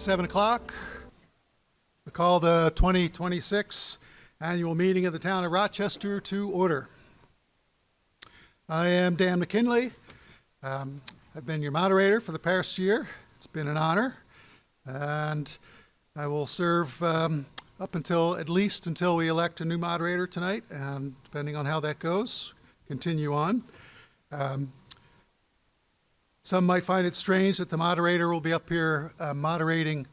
7 o'clock. We call the 2026 annual meeting of the town of Rochester to order. I am Dan McKinley. I've been your moderator for the past year. It's been an honor, and I will serve up until at least until we elect a new moderator tonight, and depending on how that goes, continue on. Some might find it strange that the moderator will be up here moderating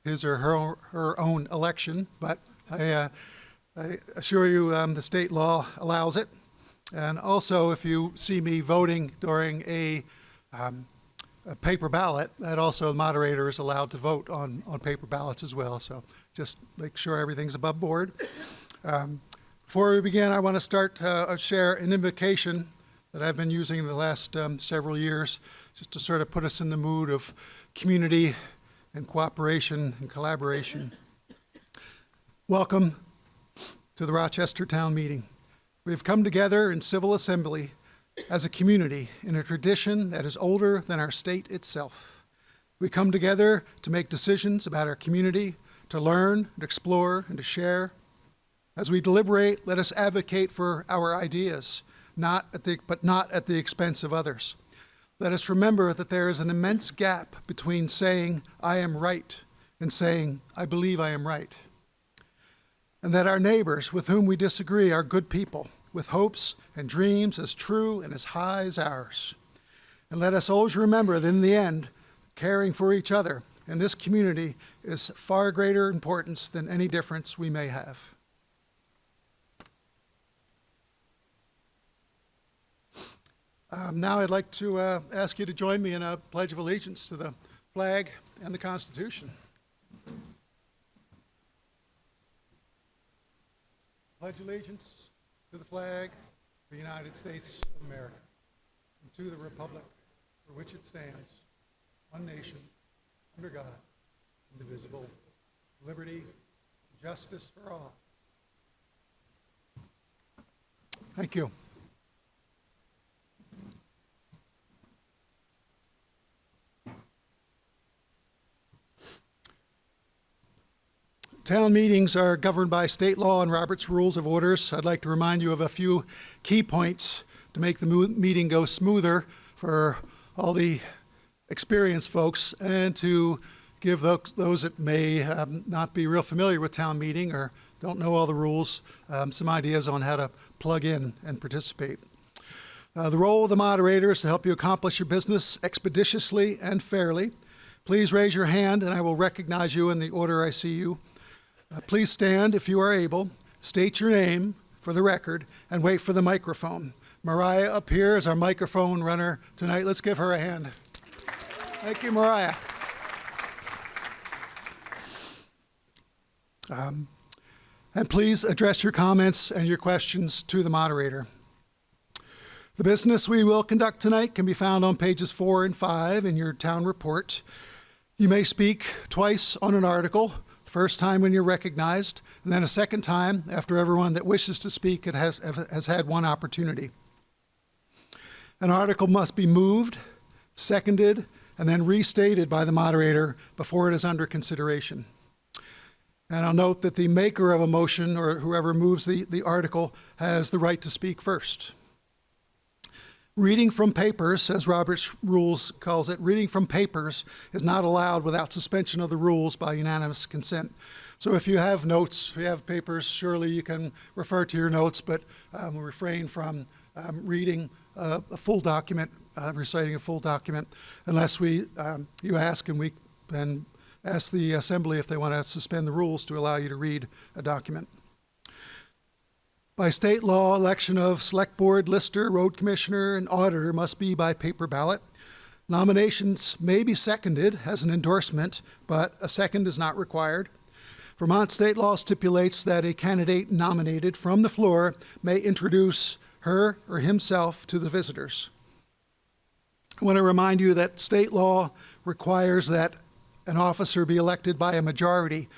his or her own election, but I assure you the state law allows it. And also, if you see me voting during a paper ballot, that also the moderator is allowed to vote on paper ballots as well. So just make sure everything's above board. Before we begin, I want to start share an invocation that I've been using in the last several years, just to sort of put us in the mood of community and cooperation and collaboration. Welcome to the Rochester Town Meeting. We have come together in civil assembly as a community in a tradition that is older than our state itself. We come together to make decisions about our community, to learn, and explore, and to share. As we deliberate, let us advocate for our ideas, but not at the expense of others. Let us remember that there is an immense gap between saying, I am right, and saying, I believe I am right. And that our neighbors with whom we disagree are good people, with hopes and dreams as true and as high as ours. And let us always remember that in the end, caring for each other in this community is far greater importance than any difference we may have. Now I'd like to ask you to join me in a Pledge of Allegiance to the flag and the Constitution. Pledge allegiance to the flag of the United States of America, and to the republic for which it stands, one nation, under God, indivisible, liberty, and justice for all. Thank you. Town meetings are governed by state law and Robert's Rules of Orders. I'd like to remind you of a few key points to make the meeting go smoother for all the experienced folks, and to give those that may not be real familiar with town meeting or don't know all the rules some ideas on how to plug in and participate. The role of the moderator is to help you accomplish your business expeditiously and fairly. Please raise your hand and I will recognize you in the order I see you. Please stand if you are able, state your name for the record, and wait for the microphone. Mariah up here is our microphone runner tonight. Let's give her a hand. Thank you, Mariah. And please address your comments and your questions to the moderator. The business we will conduct tonight can be found on pages 4 and 5 in your town report. You may speak twice on an article. First time when you're recognized, and then a second time after everyone that wishes to speak has had one opportunity. An article must be moved, seconded, and then restated by the moderator before it is under consideration. And I'll note that the maker of a motion, or whoever moves the article, has the right to speak first. Reading from papers, as Robert's Rules calls it, reading from papers is not allowed without suspension of the rules by unanimous consent. So if you have notes, if you have papers, surely you can refer to your notes, but refrain from reading a full document, reciting a full document, unless you ask, and we then ask the assembly if they want to suspend the rules to allow you to read a document. By state law, election of Selectboard, Lister, Road Commissioner, and Auditor must be by paper ballot. Nominations may be seconded as an endorsement, but a second is not required. Vermont state law stipulates that a candidate nominated from the floor may introduce her or himself to the visitors. I want to remind you that state law requires that an officer be elected by a majority.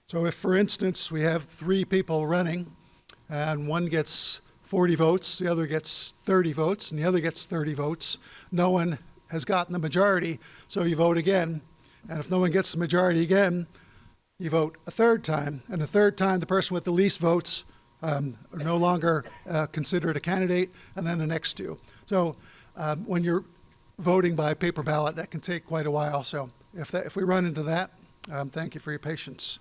So if, for instance, we have 3 people running, and one gets 40 votes, the other gets 30 votes, and the other gets 30 votes. No one has gotten the majority, so you vote again. And if no one gets the majority again, you vote a third time. And the third time, the person with the least votes are no longer considered a candidate, and then the next two. So when you're voting by paper ballot, that can take quite a while. So if we run into that, thank you for your patience.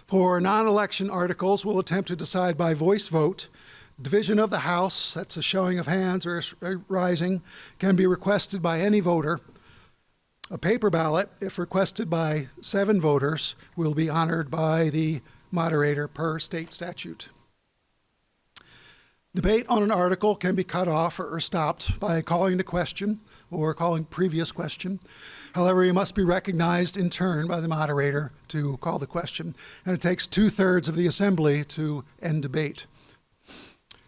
For non-election articles, we'll attempt to decide by voice vote. Division of the House, that's a showing of hands or a rising, can be requested by any voter. A paper ballot, if requested by 7 voters, will be honored by the moderator per state statute. Debate on an article can be cut off or stopped by calling the question or calling previous question. However, you must be recognized in turn by the moderator to call the question, and it takes 2/3 of the assembly to end debate.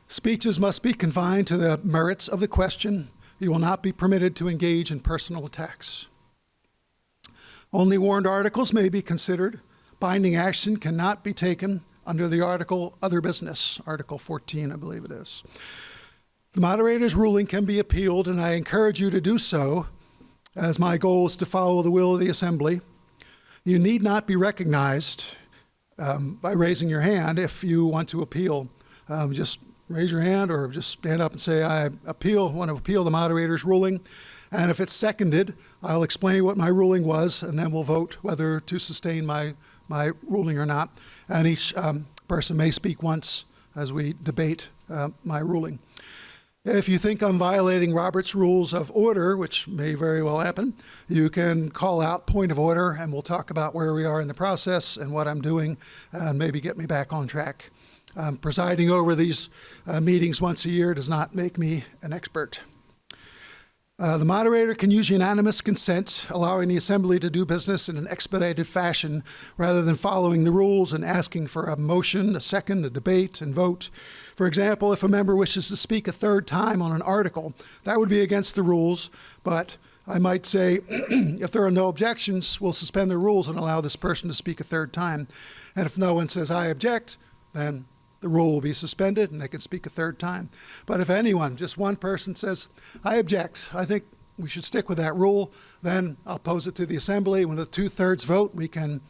Speeches must be confined to the merits of the question. You will not be permitted to engage in personal attacks. Only warned articles may be considered. Binding action cannot be taken under the article Other Business, Article 14, I believe it is. The moderator's ruling can be appealed, and I encourage you to do so, as my goal is to follow the will of the assembly. You need not be recognized by raising your hand if you want to appeal. Just raise your hand or just stand up and say, I want to appeal the moderator's ruling. And if it's seconded, I'll explain what my ruling was, and then we'll vote whether to sustain my ruling or not. And each person may speak once as we debate my ruling. If you think I'm violating Robert's Rules of Order, which may very well happen, you can call out point of order, and we'll talk about where we are in the process and what I'm doing, and maybe get me back on track. Presiding over these meetings once a year does not make me an expert. The moderator can use unanimous consent, allowing the assembly to do business in an expedited fashion rather than following the rules and asking for a motion, a second, a debate, and vote. For example, if a member wishes to speak a third time on an article, that would be against the rules, but I might say, if there are no objections, we'll suspend the rules and allow this person to speak a third time. And if no one says, I object, then the rule will be suspended and they can speak a third time. But if anyone, just one person says, I object, I think we should stick with that rule, then I'll pose it to the assembly. When the 2/3 vote, we can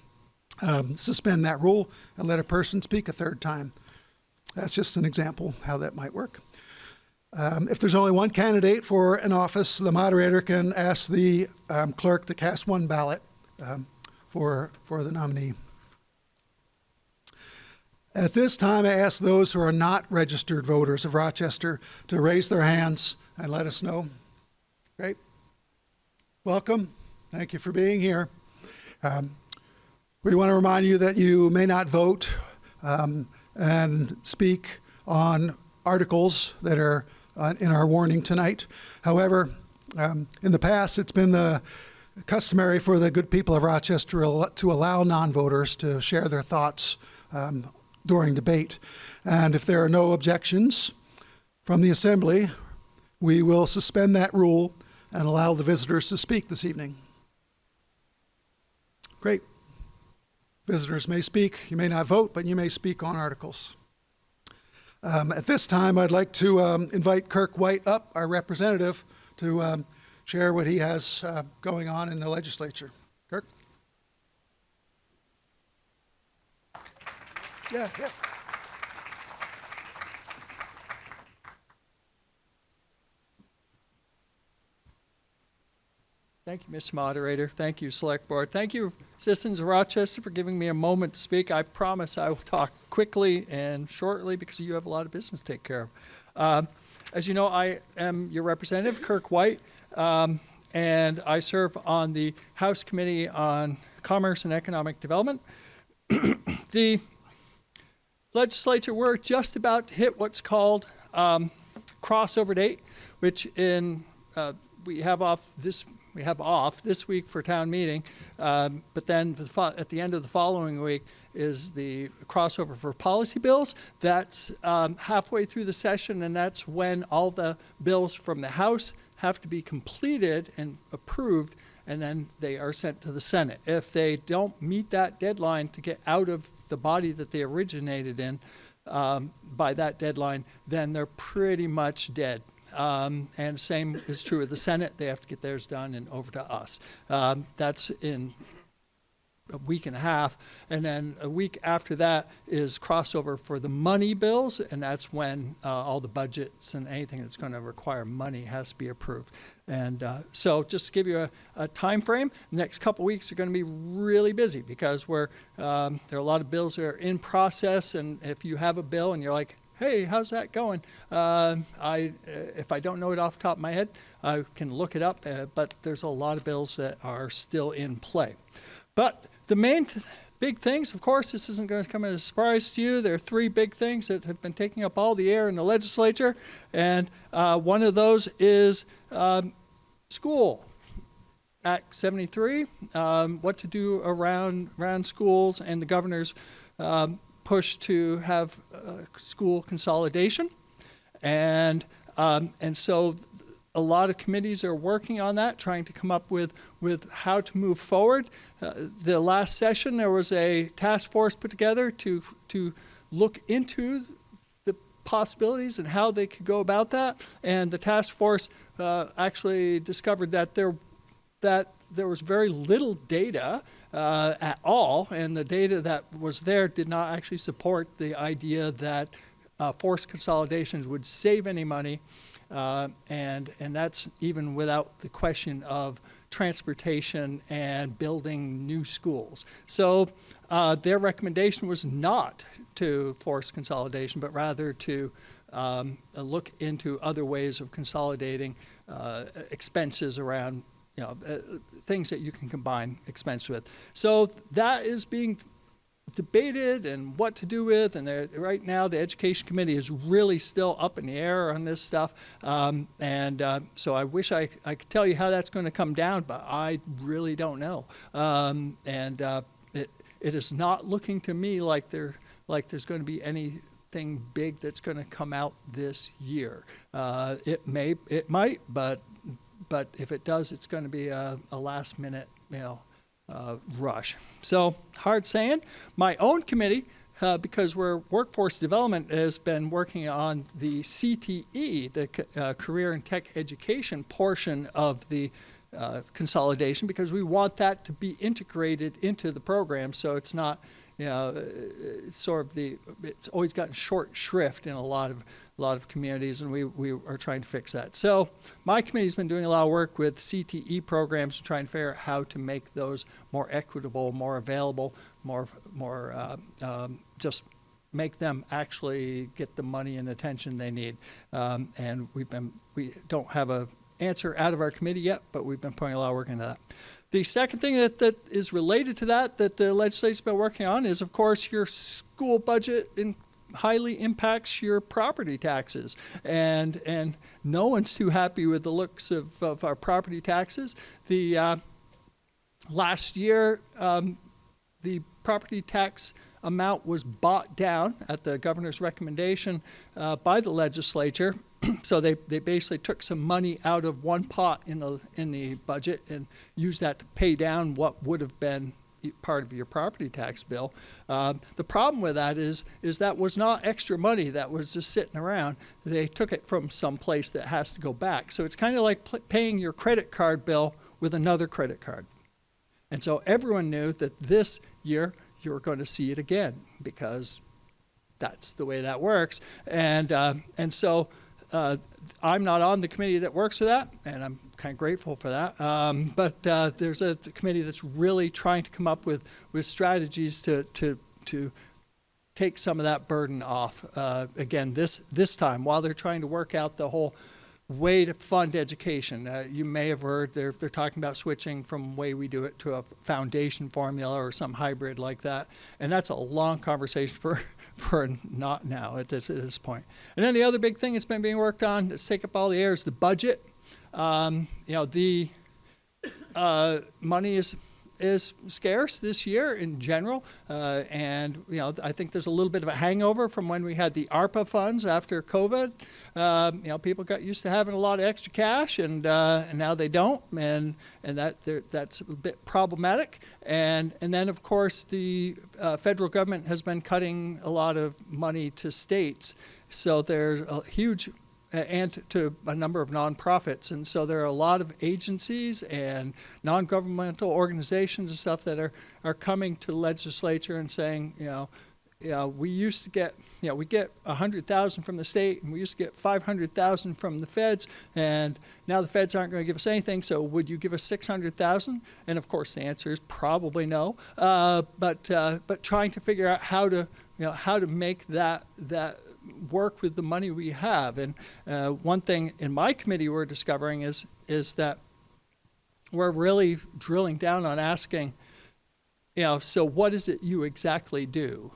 suspend that rule and let a person speak a third time. That's just an example how that might work. If there's only one candidate for an office, the moderator can ask the clerk to cast one ballot for the nominee. At this time, I ask those who are not registered voters of Rochester to raise their hands and let us know. Great. Welcome. Thank you for being here. We want to remind you that you may not vote and speak on articles that are in our warning tonight. However, in the past, it's been customary for the good people of Rochester to allow non-voters to share their thoughts during debate. And if there are no objections from the assembly, we will suspend that rule and allow the visitors to speak this evening. Great. Visitors may speak. You may not vote, but you may speak on articles. At this time, I'd like to invite Kirk White up, our representative, to share what he has going on in the legislature. Kirk? Yeah. Thank you, Mr. Moderator. Thank you, Select Board. Thank you, citizens of Rochester, for giving me a moment to speak. I promise I will talk quickly and shortly because you have a lot of business to take care of. As you know, I am your representative, Kirk White, and I serve on the House Committee on Commerce and Economic Development. The legislature, we're just about to hit what's called crossover date, which we have off this week for town meeting, but then at the end of the following week is the crossover for policy bills. That's halfway through the session, and that's when all the bills from the House have to be completed and approved, and then they are sent to the Senate. If they don't meet that deadline to get out of the body that they originated in by that deadline, then they're pretty much dead. And same is true of the Senate. They have to get theirs done and over to us. That's in a week and a half, and then a week after that is crossover for the money bills, and that's when all the budgets and anything that's going to require money has to be approved. And so just to give you a time frame, the next couple weeks are going to be really busy because there are a lot of bills that are in process, and if you have a bill and you're like, hey, how's that going? If I don't know it off the top of my head, I can look it up, but there's a lot of bills that are still in play. But the main big things, of course, this isn't going to come as a surprise to you. There are three big things that have been taking up all the air in the legislature, and one of those is school. Act 73, what to do around schools, and the governor's push to have school consolidation. And so a lot of committees are working on that, trying to come up with how to move forward. The last session, there was a task force put together to look into the possibilities and how they could go about that. And the task force actually discovered that there was very little data at all, and the data that was there did not actually support the idea that forced consolidations would save any money. And that's even without the question of transportation and building new schools. So their recommendation was not to force consolidation, but rather to look into other ways of consolidating expenses around, things that you can combine expense with. So that is being debated and what to do with, and right now the Education Committee is really still up in the air on this stuff, so I wish I could tell you how that's going to come down, but I really don't know. It is not looking to me like there's going to be anything big that's going to come out this year. It might, but if it does, it's going to be a last minute, rush. So hard saying. My own committee, because we're workforce development, has been working on the CTE, the career and tech education portion of the consolidation, because we want that to be integrated into the program, so it's not, it's it's always gotten short shrift in a lot of communities, and we are trying to fix that. So my committee's been doing a lot of work with CTE programs to try and figure out how to make those more equitable, more available, more just make them actually get the money and attention they need. And we don't have an answer out of our committee yet, but we've been putting a lot of work into that. The second thing that is related to that the legislature's been working on is, of course, your school budget highly impacts your property taxes. And no one's too happy with the looks of our property taxes. The last year, the property tax amount was bought down at the governor's recommendation by the legislature. So they basically took some money out of one pot in the budget and used that to pay down what would have been part of your property tax bill. The problem with that is that was not extra money that was just sitting around. They took it from some place that has to go back. So it's kind of like paying your credit card bill with another credit card. And so everyone knew that this year you were going to see it again, because that's the way that works. And so I'm not on the committee that works with that, and I'm kind of grateful for that. But there's a committee that's really trying to come up with strategies to take some of that burden off. Again, this time, while they're trying to work out the whole way to fund education. You may have heard they're talking about switching from the way we do it to a foundation formula or some hybrid like that. And that's a long conversation for not now at this point. And then the other big thing that's been being worked on that's taken up all the air is the budget. The money is scarce this year in general, and I think there's a little bit of a hangover from when we had the ARPA funds after COVID. People got used to having a lot of extra cash, and now they don't, and that's a bit problematic. And then of course the federal government has been cutting a lot of money to states, so there's a huge and to a number of nonprofits. And so there are a lot of agencies and non-governmental organizations and stuff that are coming to the legislature and saying, we used to get, we get 100,000 from the state, and we used to get 500,000 from the feds, and now the feds aren't going to give us anything. So would you give us 600,000? And of course, the answer is probably no. But trying to figure out how to make that work with the money we have. And one thing in my committee we're discovering is that we're really drilling down on asking, so what is it you exactly do?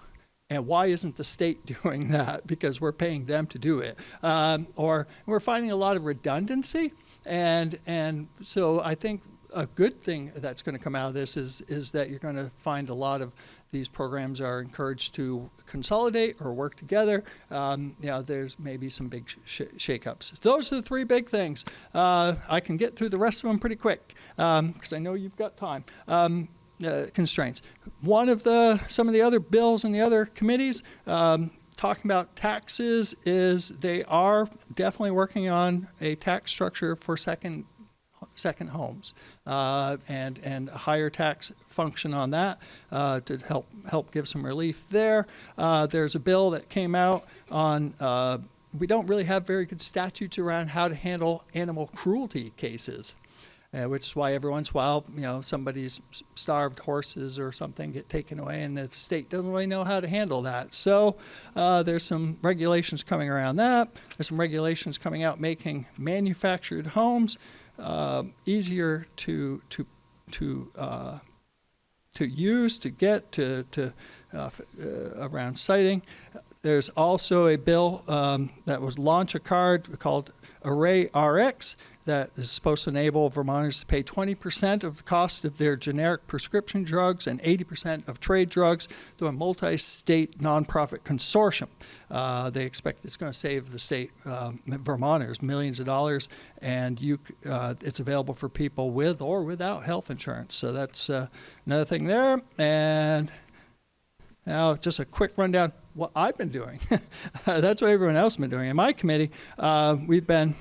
And why isn't the state doing that? Because we're paying them to do it. Or we're finding a lot of redundancy. And so I think a good thing that's going to come out of this is that you're going to find a lot of these programs are encouraged to consolidate or work together. There's maybe some big shakeups. Those are the three big things. I can get through the rest of them pretty quick because I know you've got time. Constraints. Some of the other bills in the other committees talking about taxes is they are definitely working on a tax structure for second homes and a higher tax function on that to help give some relief there. There's a bill that came out on we don't really have very good statutes around how to handle animal cruelty cases. Which is why every once in a while, somebody's starved horses or something get taken away, and the state doesn't really know how to handle that. So there's some regulations coming around that. There's some regulations coming out making manufactured homes easier to use, to get, to around siting. There's also a bill that was launch a card called Array RX that is supposed to enable Vermonters to pay 20% of the cost of their generic prescription drugs and 80% of trade drugs through a multi-state nonprofit consortium. They expect it's going to save the state, Vermonters, millions of dollars, and it's available for people with or without health insurance. So that's another thing there. And now just a quick rundown what I've been doing. That's what everyone else has been doing. In my committee, we've been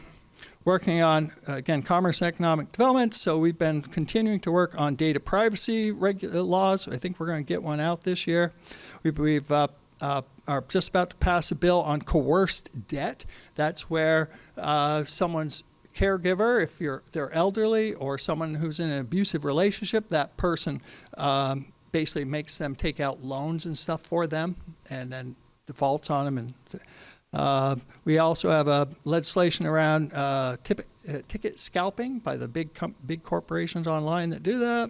working on, again, commerce and economic development. So we've been continuing to work on data privacy laws. I think we're going to get one out this year. We've are just about to pass a bill on coerced debt. That's where someone's caregiver, if they're elderly or someone who's in an abusive relationship, that person basically makes them take out loans and stuff for them and then defaults on them. And we also have a legislation around ticket scalping by the big corporations online that do that.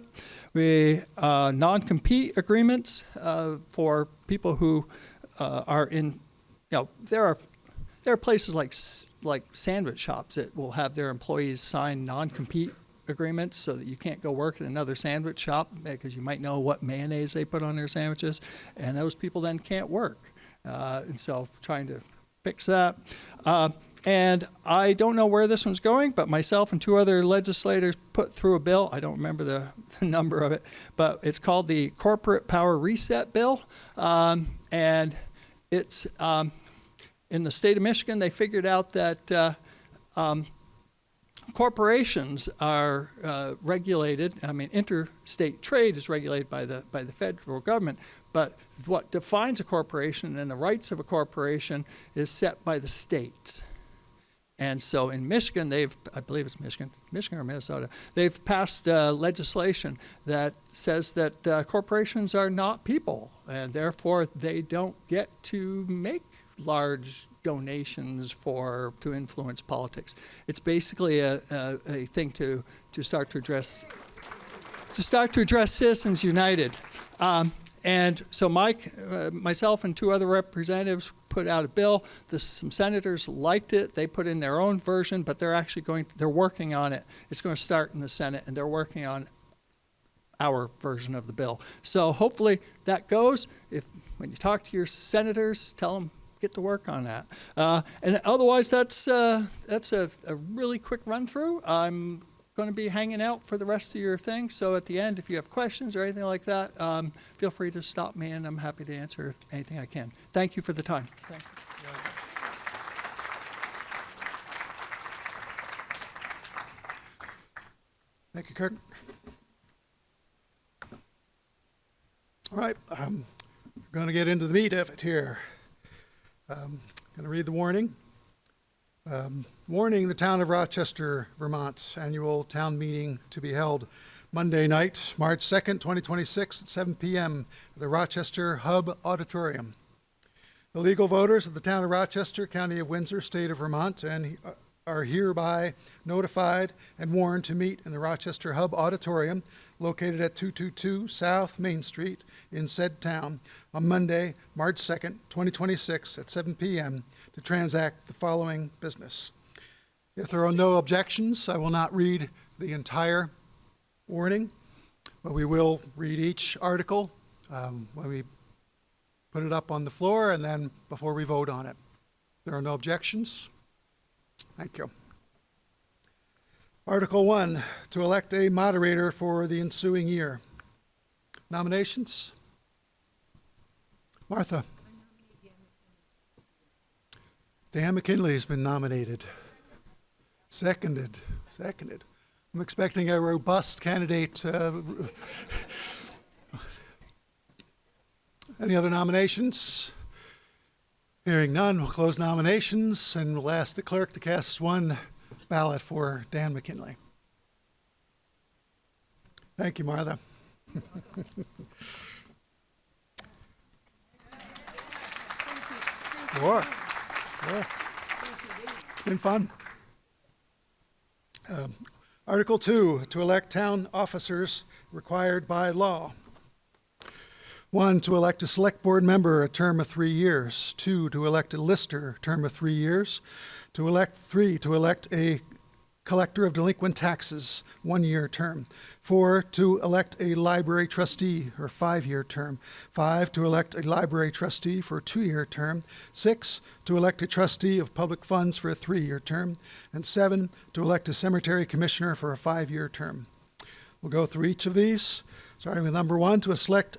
We non-compete agreements for people who are in, there are places like sandwich shops that will have their employees sign non-compete agreements so that you can't go work at another sandwich shop because you might know what mayonnaise they put on their sandwiches, and those people then can't work. And so trying to fix that. And I don't know where this one's going, but myself and two other legislators put through a bill. I don't remember the number of it, but it's called the Corporate Power Reset Bill. And it's in the state of Michigan, they figured out that corporations are regulated. I mean, interstate trade is regulated by the federal government, but what defines a corporation and the rights of a corporation is set by the states. And so in Michigan, I believe it's Michigan or Minnesota, they've passed legislation that says that corporations are not people, and therefore they don't get to make large donations to influence politics. It's basically a thing to start to address Citizens United. And so myself and two other representatives put out a bill. Some senators liked it. They put in their own version, but they're working on it. It's going to start in the Senate, and they're working on our version of the bill. So hopefully that goes. When you talk to your senators, tell them get to work on that. And otherwise, that's a really quick run through. I'm going to be hanging out for the rest of your thing. So at the end, if you have questions or anything like that, feel free to stop me, and I'm happy to answer anything I can. Thank you for the time. Thank you. Thank you, Kirk. All right, we're going to get into the meat of it here. Going to read the warning. Warning: the town of Rochester, Vermont, annual town meeting to be held Monday night, March 2nd, 2026 at 7 p.m. at the Rochester Hub Auditorium. The legal voters of the town of Rochester, County of Windsor, State of Vermont, and are hereby notified and warned to meet in the Rochester Hub Auditorium located at 222 South Main Street in said town on Monday, March 2nd, 2026 at 7 p.m. to transact the following business. If there are no objections, I will not read the entire warning, but we will read each article when we put it up on the floor and then before we vote on it. There are no objections. Thank you. Article 1, to elect a moderator for the ensuing year. Nominations? Martha. Dan McKinley's been nominated. Seconded. I'm expecting a robust candidate. Any other nominations? Hearing none, we'll close nominations and we'll ask the clerk to cast one ballot for Dan McKinley. Thank you, Martha. Sure. It's been fun. Article 2, to elect town officers required by law. 1, to elect a select board member, a term of 3 years. 2, to elect a lister, term of 3 years. To elect a collector of delinquent taxes, 1-year term. 4, to elect a library trustee, or 5-year term. 5, to elect a library trustee for a 2-year term. 6, to elect a trustee of public funds for a 3-year term. And 7, to elect a cemetery commissioner for a 5-year term. We'll go through each of these. Starting with number 1, to elect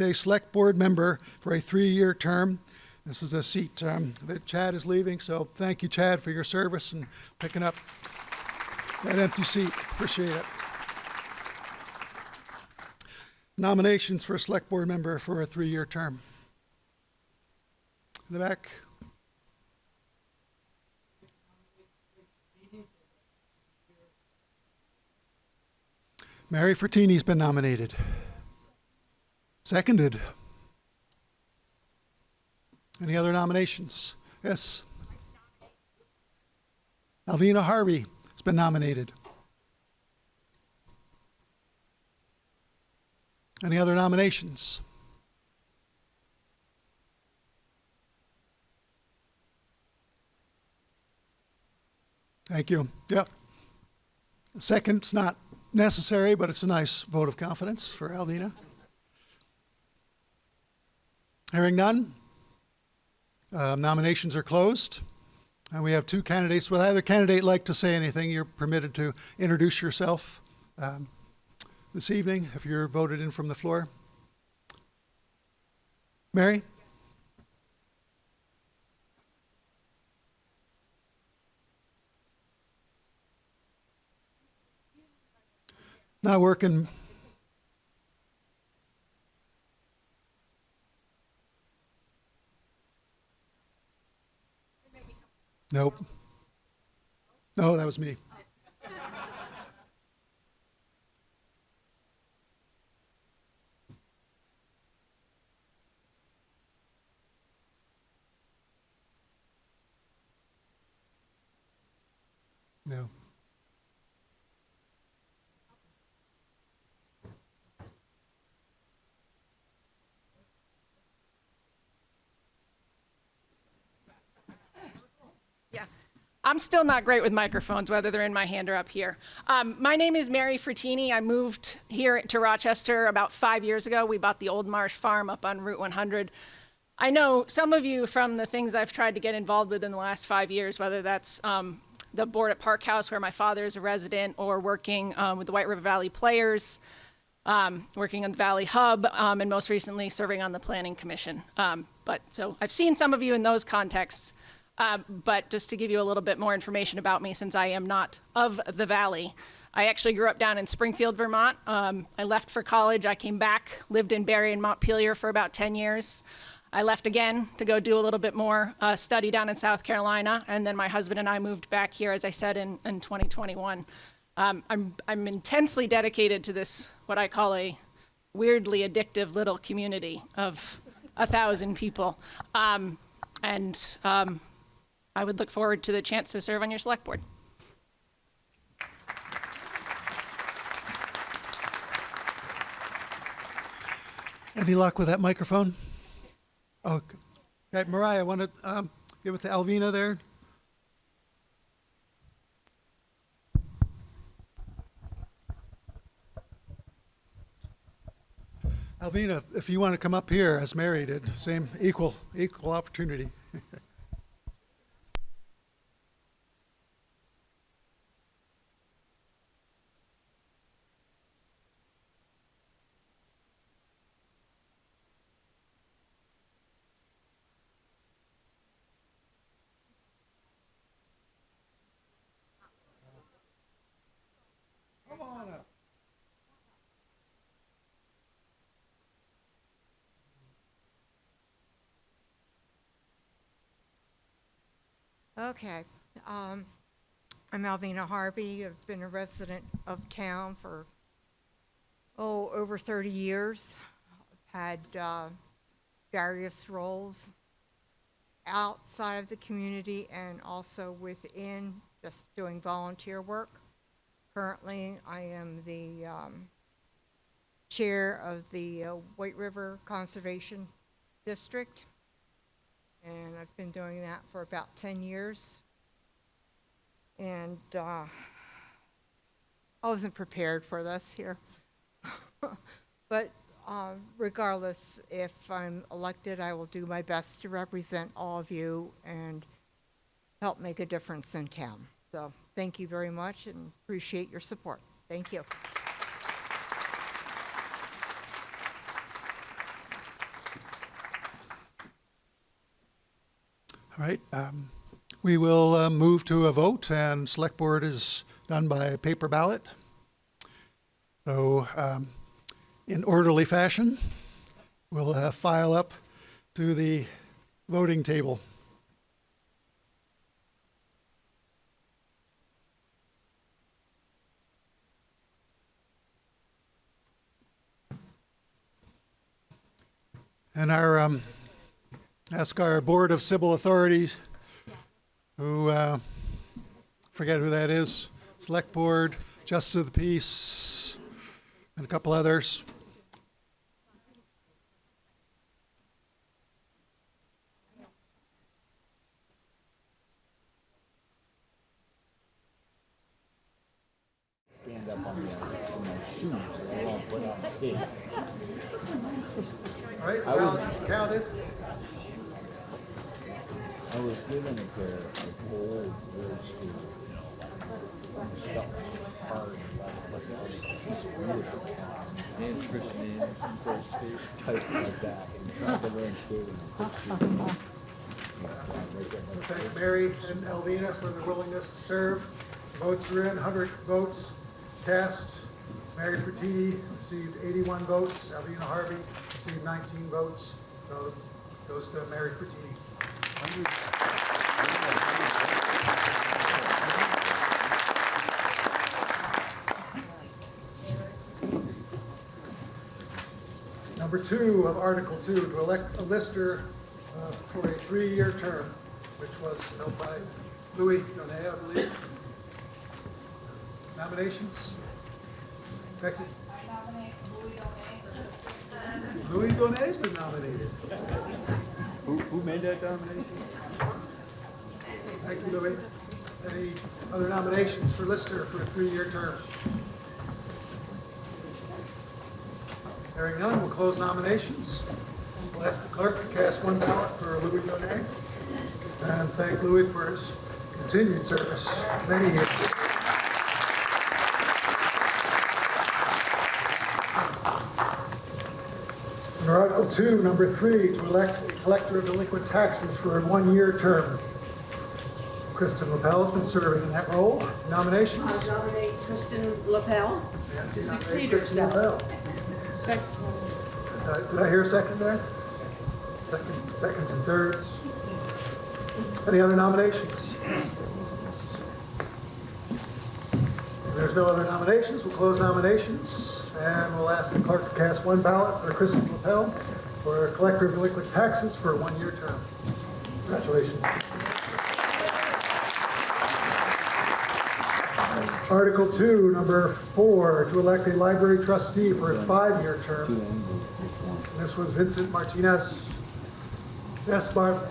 a select board member for a 3-year term. This is a seat that Chad is leaving, so thank you, Chad, for your service and picking up that empty seat. Appreciate it. Nominations for a select board member for a 3-year term. In the back. Mary Frattini's been nominated. Seconded. Any other nominations? Yes. Alvina Harvey has been nominated. Any other nominations? Thank you. Yep. Second's not necessary, but it's a nice vote of confidence for Alvina. Hearing none, nominations are closed. And we have 2 candidates. Would either candidate like to say anything? You're permitted to introduce yourself this evening if you're voted in from the floor. Mary? Not working. Nope. No, that was me. No. I'm still not great with microphones, whether they're in my hand or up here. My name is Mary Frattini. I moved here to Rochester about 5 years ago. We bought the Old Marsh Farm up on Route 100. I know some of you from the things I've tried to get involved with in the last 5 years, whether that's the board at Park House, where my father is a resident, or working with the White River Valley Players, working on the Valley Hub, and most recently serving on the Planning Commission. So I've seen some of you in those contexts. But just to give you a little bit more information about me, since I am not of the Valley, I actually grew up down in Springfield, Vermont. I left for college. I came back, lived in Barre and Montpelier for about 10 years. I left again to go do a little bit more study down in South Carolina, and then my husband and I moved back here, as I said, in 2021. I'm intensely dedicated to this, what I call a weirdly addictive little community of 1,000 people. I would look forward to the chance to serve on your select board. Any luck with that microphone? Oh, okay, Mariah, I want to give it to Alvina there. Alvina, if you want to come up here as married, same equal opportunity. Come on up. Okay. I'm Alvina Harvey. I've been a resident of town for, over 30 years. I've had various roles outside of the community and also within, just doing volunteer work. Currently, I am the chair of the White River Conservation District. And I've been doing that for about 10 years. And I wasn't prepared for this here. But regardless, if I'm elected, I will do my best to represent all of you and help make a difference in town. So thank you very much and appreciate your support. Thank you. All right, we will move to a vote, and select board is done by paper ballot. So in orderly fashion, we'll file up to the voting table. And ask our Board of Civil Authorities, who, forget who that is, Select Board, Justice of the Peace, and a couple others. Stand up on my shoes, so I won't put on the tape. All right, counted. I was given a pair of old school stuff hard, but it was weird. And Christian Anderson, so it stays tight like that. And tried to learn skating and Thank Mary and Alvina for their willingness to serve. Votes are in, 100 votes cast. Mary Frattini received 81 votes. Alvina Harvey received 19 votes. So it goes to Mary Frattini. Number 2 of Article 2, to elect a lister for a 3-year term, which was held by Louis Donet, I believe. Nominations? Becky? I nominate Louis Donet. Louis Donet's been nominated. Who made that nomination? Thank you, Louis. Any other nominations for lister for a 3-year term? Hearing none, we'll close nominations. We'll ask the clerk to cast one ballot for Louis Donet and thank Louis for his continued service many years. Under Article 2, number 3, to elect a collector of delinquent taxes for a 1-year term. Kristen LaPel has been serving in that role. Nominations? I nominate Kristen LaPel to succeed Kristen herself. LaPel. Did I hear a second there? Seconds and thirds. Any other nominations? If there's no other nominations, we'll close nominations, and we'll ask the clerk to cast one ballot for Kristen LaPel for collector of delinquent taxes for a one-year term. Congratulations. Article 2, number 4, to elect a library trustee for a 5-year term. This was Vincent Martinez. Yes, Barb?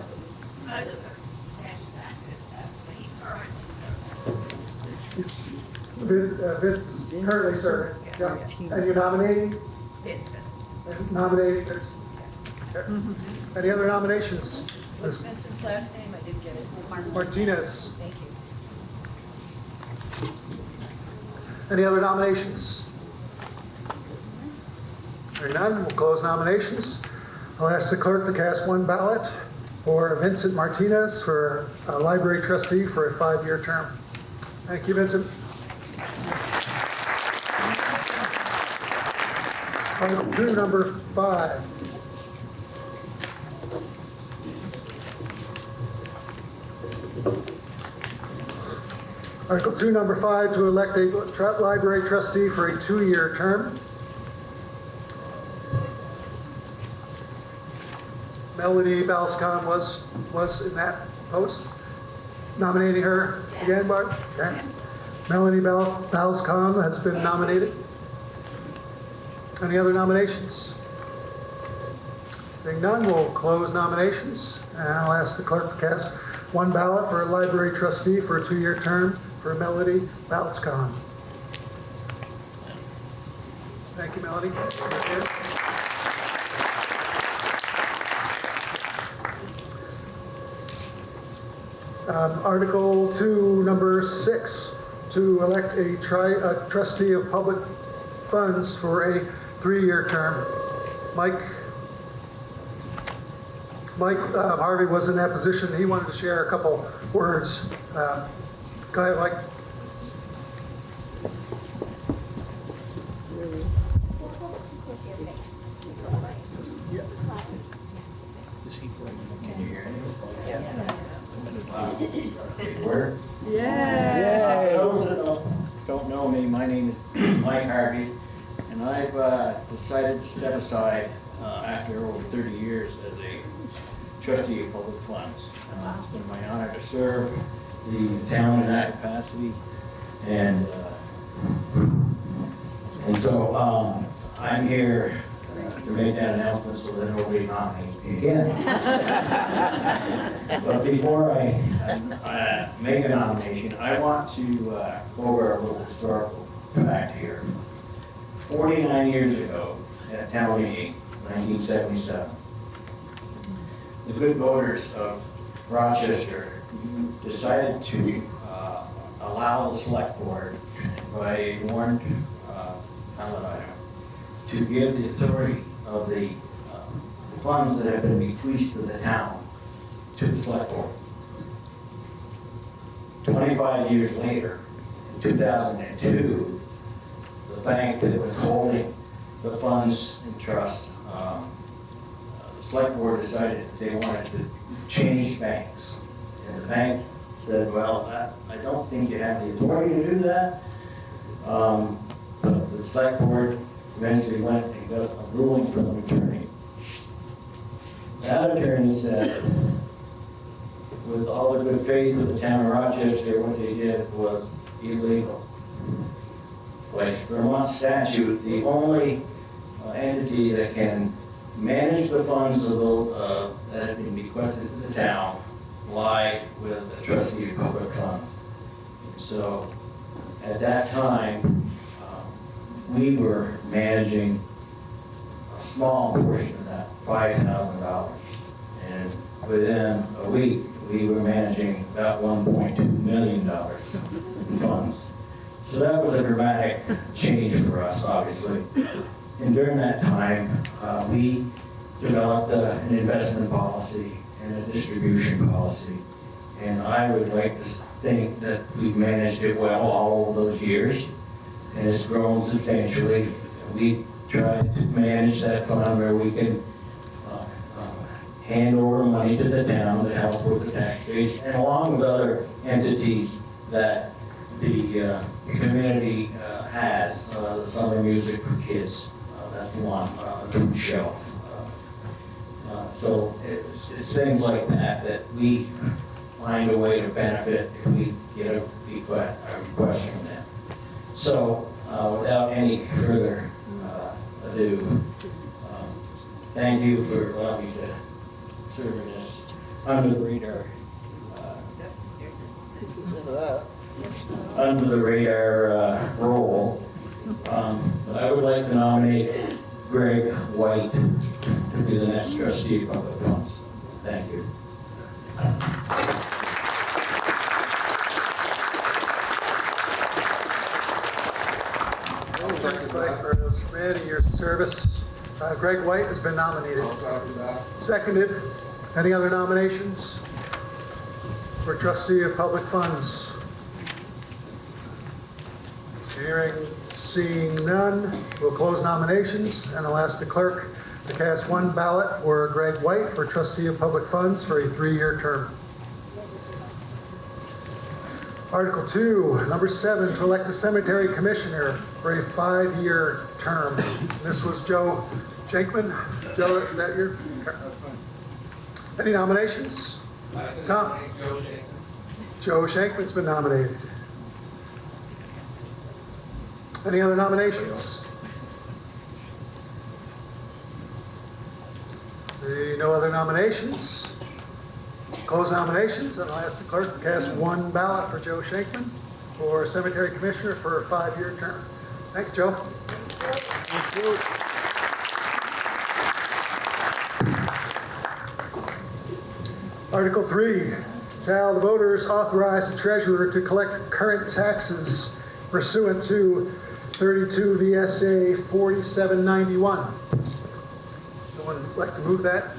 Vince is currently serving. Yeah. And you're nominating? Vincent. And nominating Vince? Okay. Any other nominations? Vincent's last name, I didn't get it. Martinez. Thank you. Any other nominations? Hearing none, we'll close nominations. I'll ask the clerk to cast one ballot for Vincent Martinez for a library trustee for a 5-year term. Thank you, Vincent. Article 2, number 5. Article 2, number 5, to elect a library trustee for a 2-year term. Melody Balscom was in that post. Nominating her again, Barb? Okay. Melanie Balscom has been nominated. Any other nominations? Seeing none, we'll close nominations. And I'll ask the clerk to cast one ballot for a library trustee for a 2-year term for Melody Balscom. Thank you, Melody. Article 2, number 6, to elect a trustee of public funds for a 3-year term. Mike Harvey was in that position. He wanted to share a couple words. Go ahead, Mike. Word? Yeah. For those that don't know me, my name is Mike Harvey, and I've decided to step aside after over 30 years as a trustee of public funds. It's been my honor to serve the town in that capacity, and so I'm here to make that announcement so that nobody nominates me again. But before I make a nomination, I want to go over a little historical fact here. 49 years ago, at town meeting, 1977, the good voters of Rochester decided to allow the Selectboard, by a warrant ballot item, to give the authority of the funds that have been bequeathed to the town to the Selectboard. 25 years later, in 2002, the bank that was holding the funds in trust, the Selectboard decided that they wanted to change banks. And the bank said, well, I don't think you have the authority to do that. But the Selectboard eventually went and got a ruling from an attorney. That attorney said, with all the good faith of the town of Rochester, what they did was illegal. By Vermont statute, the only entity that can manage the funds of the, that have been bequested to the town lie with the trustee of public funds. So at that time, we were managing a small portion of that, $5,000. And within a week, we were managing about $1.2 million in funds. So that was a dramatic change for us, obviously. And during that time, we developed an investment policy and a distribution policy. And I would like to think that we've managed it well all of those years, and it's grown substantially. We try to manage that fund where we can hand over money to the town to help with the tax base, and along with other entities that the community has, the summer music for kids, that's one, food shelf. So it's things like that that we find a way to benefit if we get a request from them. So without any further ado, thank you for allowing me to serve in this under the radar role. But I would like to nominate Greg White to be the next trustee of public funds. Thank you. Thank you for those many years of service. Greg White has been nominated. Seconded. Any other nominations for trustee of public funds? Hearing, seeing none, we'll close nominations, and I'll ask the clerk to cast one ballot for Greg White for trustee of public funds for a 3-year term. Article 2, number 7, to elect a cemetery commissioner for a 5-year term. This was Joe Shankman. Joe, is that your? Any nominations? Tom? Joe Shankman's been nominated. Any other nominations? No other nominations? Close nominations, and I'll ask the clerk to cast one ballot for Joe Shankman for cemetery commissioner for a 5-year term. Thank you, Joe. Thank you. Article 3, shall the voters authorize the treasurer to collect current taxes pursuant to 32 VSA 4791. Someone like to move that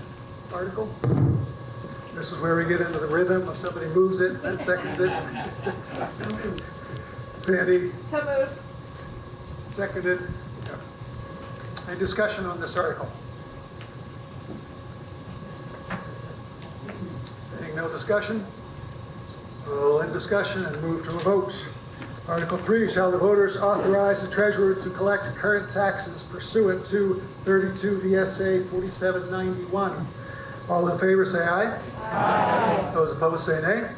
article? This is where we get into the rhythm of somebody moves it and seconds it. Sandy? So moved. Seconded. Any discussion on this article? Seeing no discussion, we'll end discussion and move to a vote. Article 3, shall the voters authorize the treasurer to collect current taxes pursuant to 32 VSA 4791. All in favor say aye. Aye. Those opposed say nay.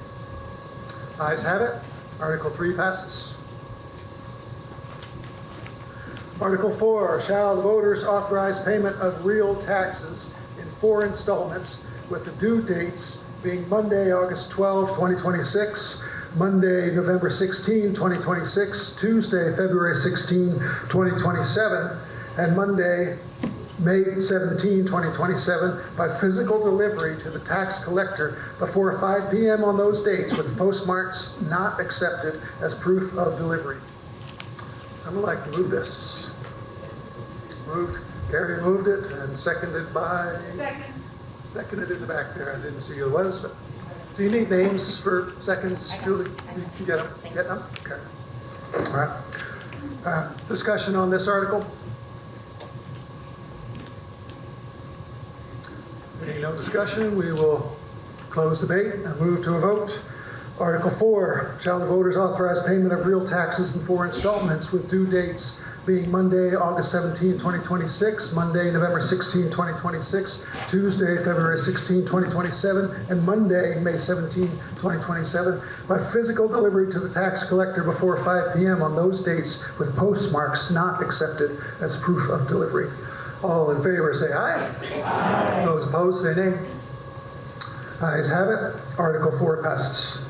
Ayes have it. Article 3 passes. Article 4, shall the voters authorize payment of real taxes in 4 installments with the due dates being Monday, August 12, 2026, Monday, November 16, 2026, Tuesday, February 16, 2027, and Monday, May 17, 2027, by physical delivery to the tax collector before 5 p.m. on those dates with postmarks not accepted as proof of delivery. Someone like to move this? Moved. Gary moved it and seconded by? Second. Seconded in the back there. I didn't see who it was, but do you need names for seconds, Julie? You can get them? Get them? Okay. All right. Discussion on this article? Being no discussion, we will close debate and move to a vote. Article 4, shall the voters authorize payment of real taxes in 4 installments with due dates being Monday, August 17, 2026, Monday, November 16, 2026, Tuesday, February 16, 2027, and Monday, May 17, 2027, by physical delivery to the tax collector before 5 p.m. on those dates with postmarks not accepted as proof of delivery. All in favor say aye. Aye. Those opposed say nay. Ayes have it. Article 4 passes.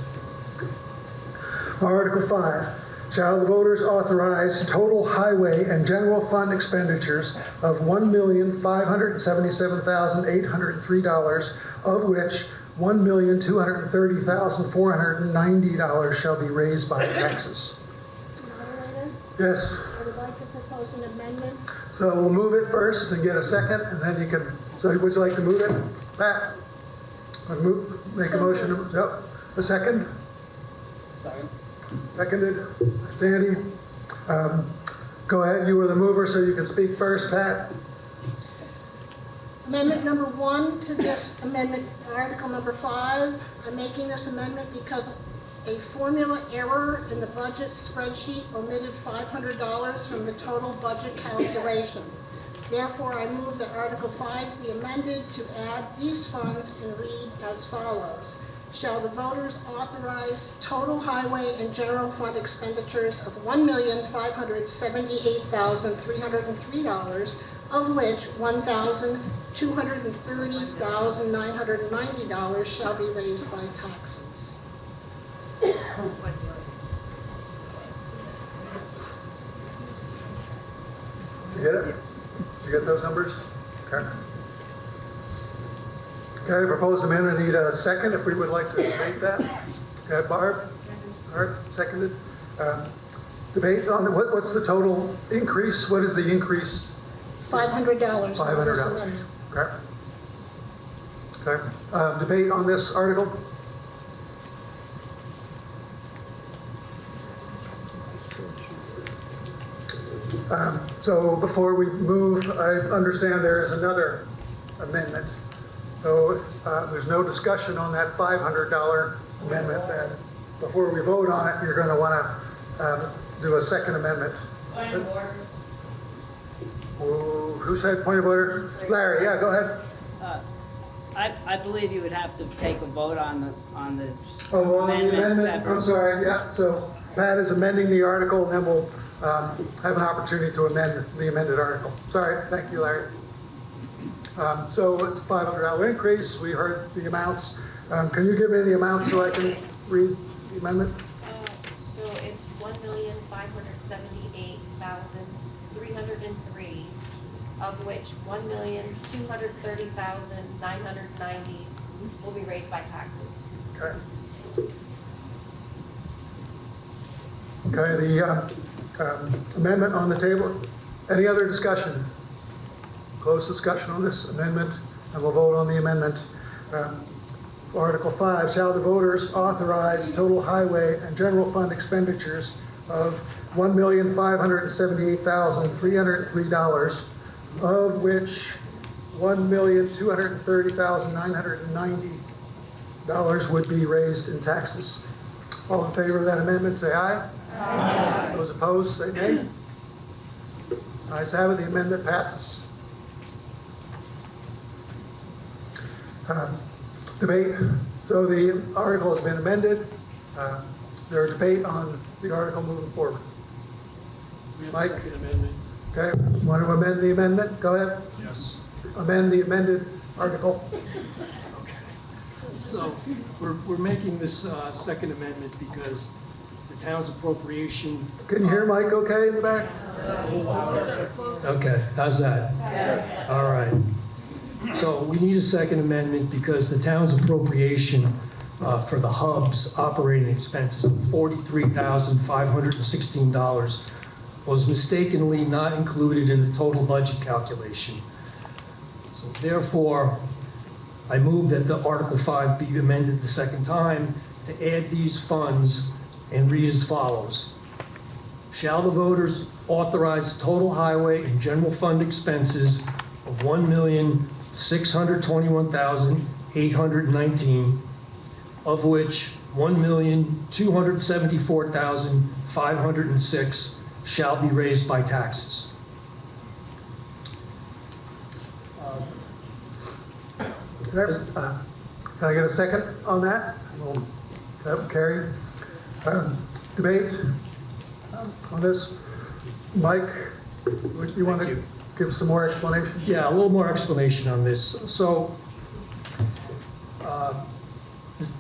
Article 5. Shall the voters authorize total highway and general fund expenditures of $1,577,803, of which $1,230,490 shall be raised by taxes? Moderator, Yes. I would like to propose an amendment. So we'll move it first and get a second, and then you can, so would you like to move it? Pat? Make a motion to, yep. A second? Seconded. Sandy? Go ahead, you were the mover, so you can speak first, Pat. Amendment number 1 to this amendment, article number 5. I'm making this amendment because a formula error in the budget spreadsheet omitted $500 from the total budget calculation. Therefore, I move that Article 5 be amended to add these funds and read as follows. Shall the voters authorize total highway and general fund expenditures of $1,578,303, of which $1,230,990 shall be raised by taxes. Did you get it? Did you get those numbers? Okay. Okay, proposed amendment, need a second if we would like to debate that. Okay, Barb? All right, seconded. Debate on, what's the total increase? What is the increase? $500 for this $500. amendment. Okay. Okay. Debate on this article? So before we move, I understand there is another amendment. So there's no discussion on that $500 amendment. And before we vote on it, you're going to want to do a second amendment. Point of order. Who said point of order? Larry, yeah, go ahead. I believe you would have to take a vote on the On the amendment, separate. I'm sorry, yeah. So Pat is amending the article, and then we'll have an opportunity to amend the amended article. Sorry, thank you, Larry. So it's a $500 increase. We heard the amounts. Can you give me the amounts so I can read the amendment? So it's $1,578,303, of which $1,230,990 will be raised by taxes. Okay. Okay, the amendment on the table. Any other discussion? Close discussion on this amendment, and we'll vote on the amendment. Article 5, shall the voters authorize total highway and general fund expenditures of $1,578,303, of which $1,230,990 would be raised in taxes. All in favor of that amendment, say aye. Aye. Those opposed, say nay. Ayes have it, the amendment passes. Debate. So the article has been amended. There's debate on the article moving forward. Mike? Second amendment. Okay, want to amend the amendment? Go ahead. Yes. Amend the amended article. Okay. So we're making this second amendment because the town's appropriation. Can you hear Mike okay in the back? Okay, how's that? All right. So we need a second amendment because the town's appropriation for the hub's operating expenses of $43,516 was mistakenly not included in the total budget calculation. So therefore, I move that the Article 5 be amended the second time to add these funds and read as follows. Shall the voters authorize total highway and general fund expenses of $1,621,819, of which $1,274,506 shall be raised by taxes. Can I get a second on that? We'll carry. Debate on this? Mike, would you want to give some more explanation? Yeah, a little more explanation on this. So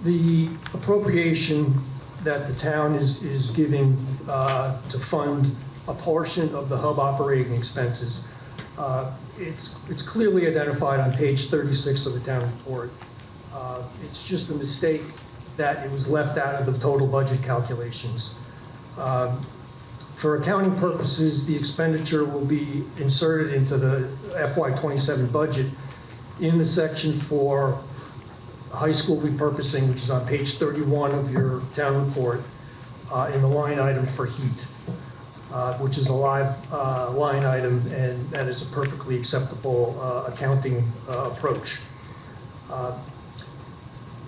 the appropriation that the town is giving to fund a portion of the hub operating expenses, it's clearly identified on page 36 of the town report. It's just a mistake that it was left out of the total budget calculations. For accounting purposes, the expenditure will be inserted into the FY27 budget in the section for high school repurposing, which is on page 31 of your town report, in the line item for heat, which is a live line item, and that is a perfectly acceptable accounting approach.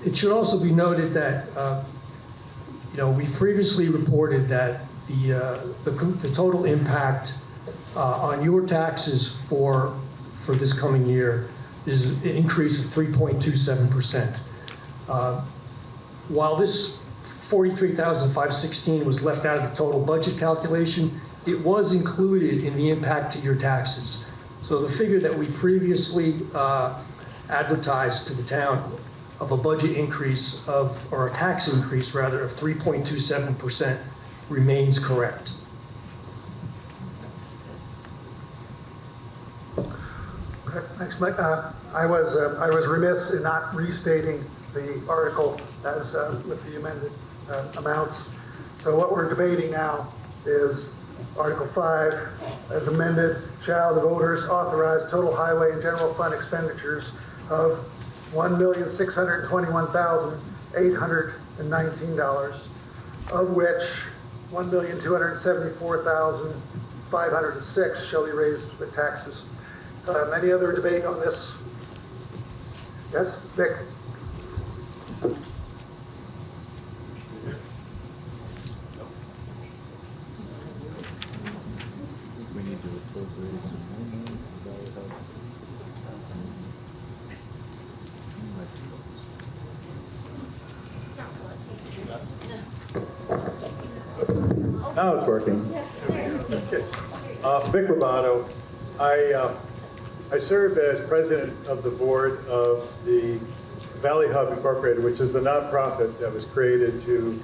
It should also be noted that we previously reported that the total impact on your taxes for this coming year is an increase of 3.27%. While this $43,516 was left out of the total budget calculation, it was included in the impact to your taxes. So the figure that we previously advertised to the town of a budget increase or a tax increase rather, of 3.27% remains correct. Okay, thanks, Mike. I was remiss in not restating the article as with the amended amounts. So what we're debating now is Article 5 as amended, shall the voters authorize total highway and general fund expenditures of $1,621,819, of which $1,274,506 shall be raised with taxes. Any other debate on this? Yes, Vic? We need to appropriate some more money for Valley Hub. Now it's working. Vic Roboto. I served as president of the board of the Valley Hub Incorporated, which is the nonprofit that was created to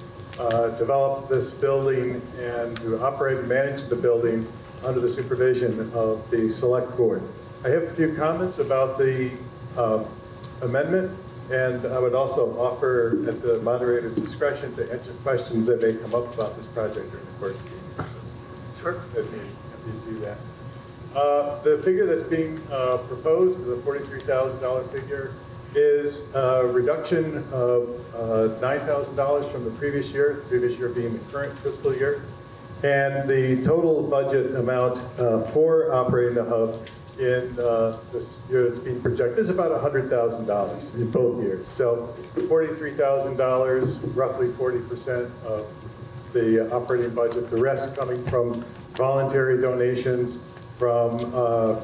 develop this building and to operate and manage the building under the supervision of the Selectboard. I have a few comments about the amendment, and I would also offer at the moderator's discretion to answer questions that may come up about this project during the course of the meeting. Sure. As needed, happy to do that. The figure that's being proposed, the $43,000 figure, is a reduction of $9,000 from the previous year being the current fiscal year. And the total budget amount for operating the hub in this year that's being projected is about $100,000 in both years. So $43,000, roughly 40% of the operating budget, the rest coming from voluntary donations, from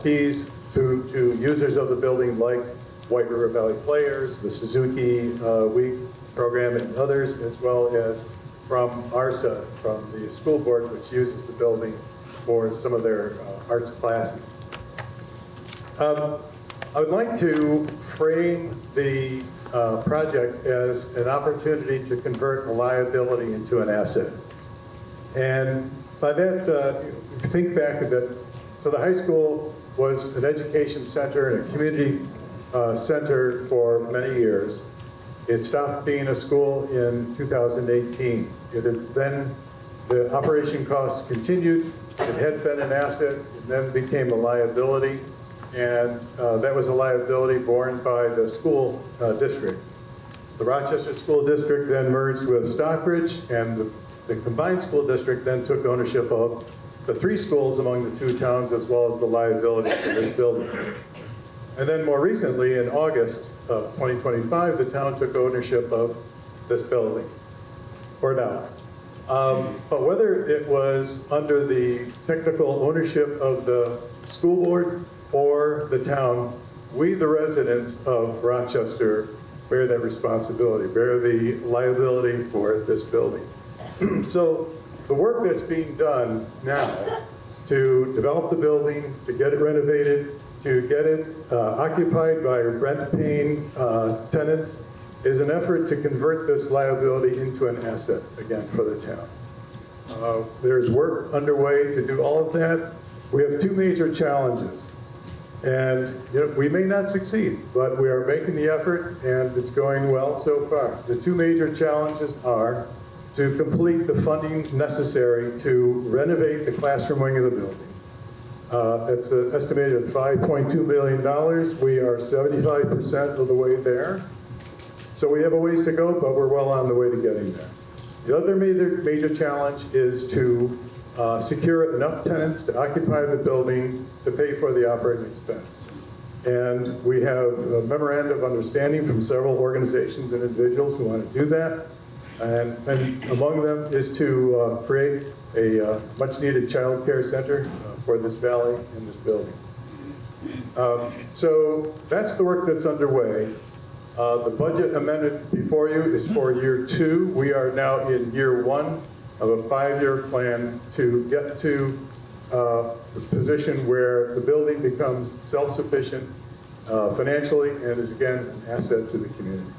fees to users of the building like White River Valley Players, the Suzuki Week program, and others, as well as from ARSA, from the school board, which uses the building for some of their arts classes. I would like to frame the project as an opportunity to convert a liability into an asset. And by that, think back a bit. So the high school was an education center and a community center for many years. It stopped being a school in 2018. It had then, the operation costs continued. It had been an asset. It then became a liability. And that was a liability borne by the school district. The Rochester School District then merged with Stockbridge, and the combined school district then took ownership of the 3 schools among the 2 towns, as well as the liability for this building. And then more recently, in August of 2025, the town took ownership of this building, for now. But whether it was under the technical ownership of the school board or the town, we, the residents of Rochester, bear that responsibility, bear the liability for this building. So the work that's being done now to develop the building, to get it renovated, to get it occupied by rent-paying tenants, is an effort to convert this liability into an asset, again, for the town. There's work underway to do all of that. We have 2 major challenges. And we may not succeed, but we are making the effort, and it's going well so far. The 2 major challenges are to complete the funding necessary to renovate the classroom wing of the building. It's estimated at $5.2 billion. We are 75% of the way there. So we have a ways to go, but we're well on the way to getting there. The other major challenge is to secure enough tenants to occupy the building to pay for the operating expense. And we have a memorandum of understanding from several organizations and individuals who want to do that. And among them is to create a much-needed child care center for this valley and this building. So that's the work that's underway. The budget amendment before you is for year 2. We are now in year 1 of a 5-year plan to get to the position where the building becomes self-sufficient financially and is again an asset to the community.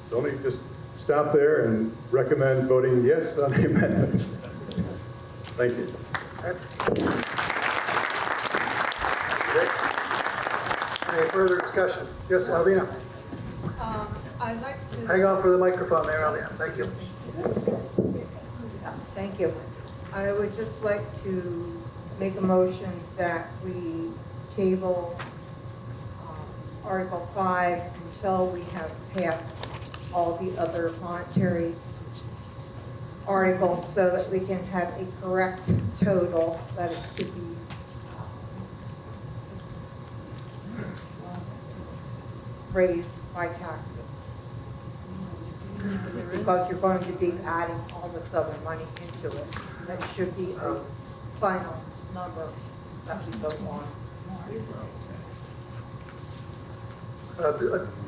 So let me just stop there and recommend voting yes on the amendment. Thank you. Any further discussion? Yes, Alvina? I'd like to... Hang on for the microphone there, Alvina. Thank you. Thank you. I would just like to make a motion that we table Article 5 until we have passed all the other monetary articles so that we can have a correct total that is to be raised by taxes. Because you're going to be adding all this other money into it. That should be a final number that we vote on.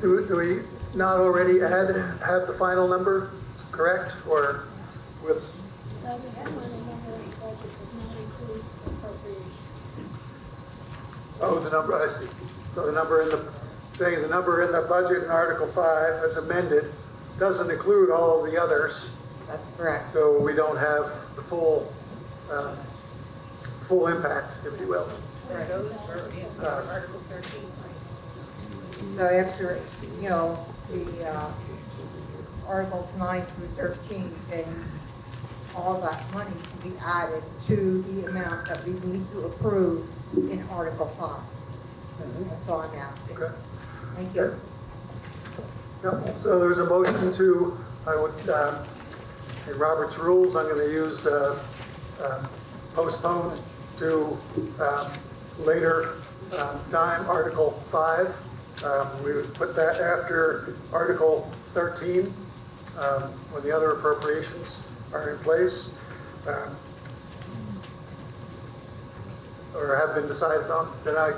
Do we not already have the final number correct, or with? Oh, the number, I see. So the number in the budget in Article 5 as amended doesn't include all of the others. That's correct. So we don't have the full impact, if you will. Those were in Article 13. So after, you know, the Articles 9 through 13, then all that money can be added to the amount that we need to approve in Article 5. That's all I'm asking. Okay. Thank you. Yep. So there's a motion to, in Robert's rules, I'm going to use postpone to later time, Article 5. We would put that after Article 13, when the other appropriations are in place, or have been decided on. Did I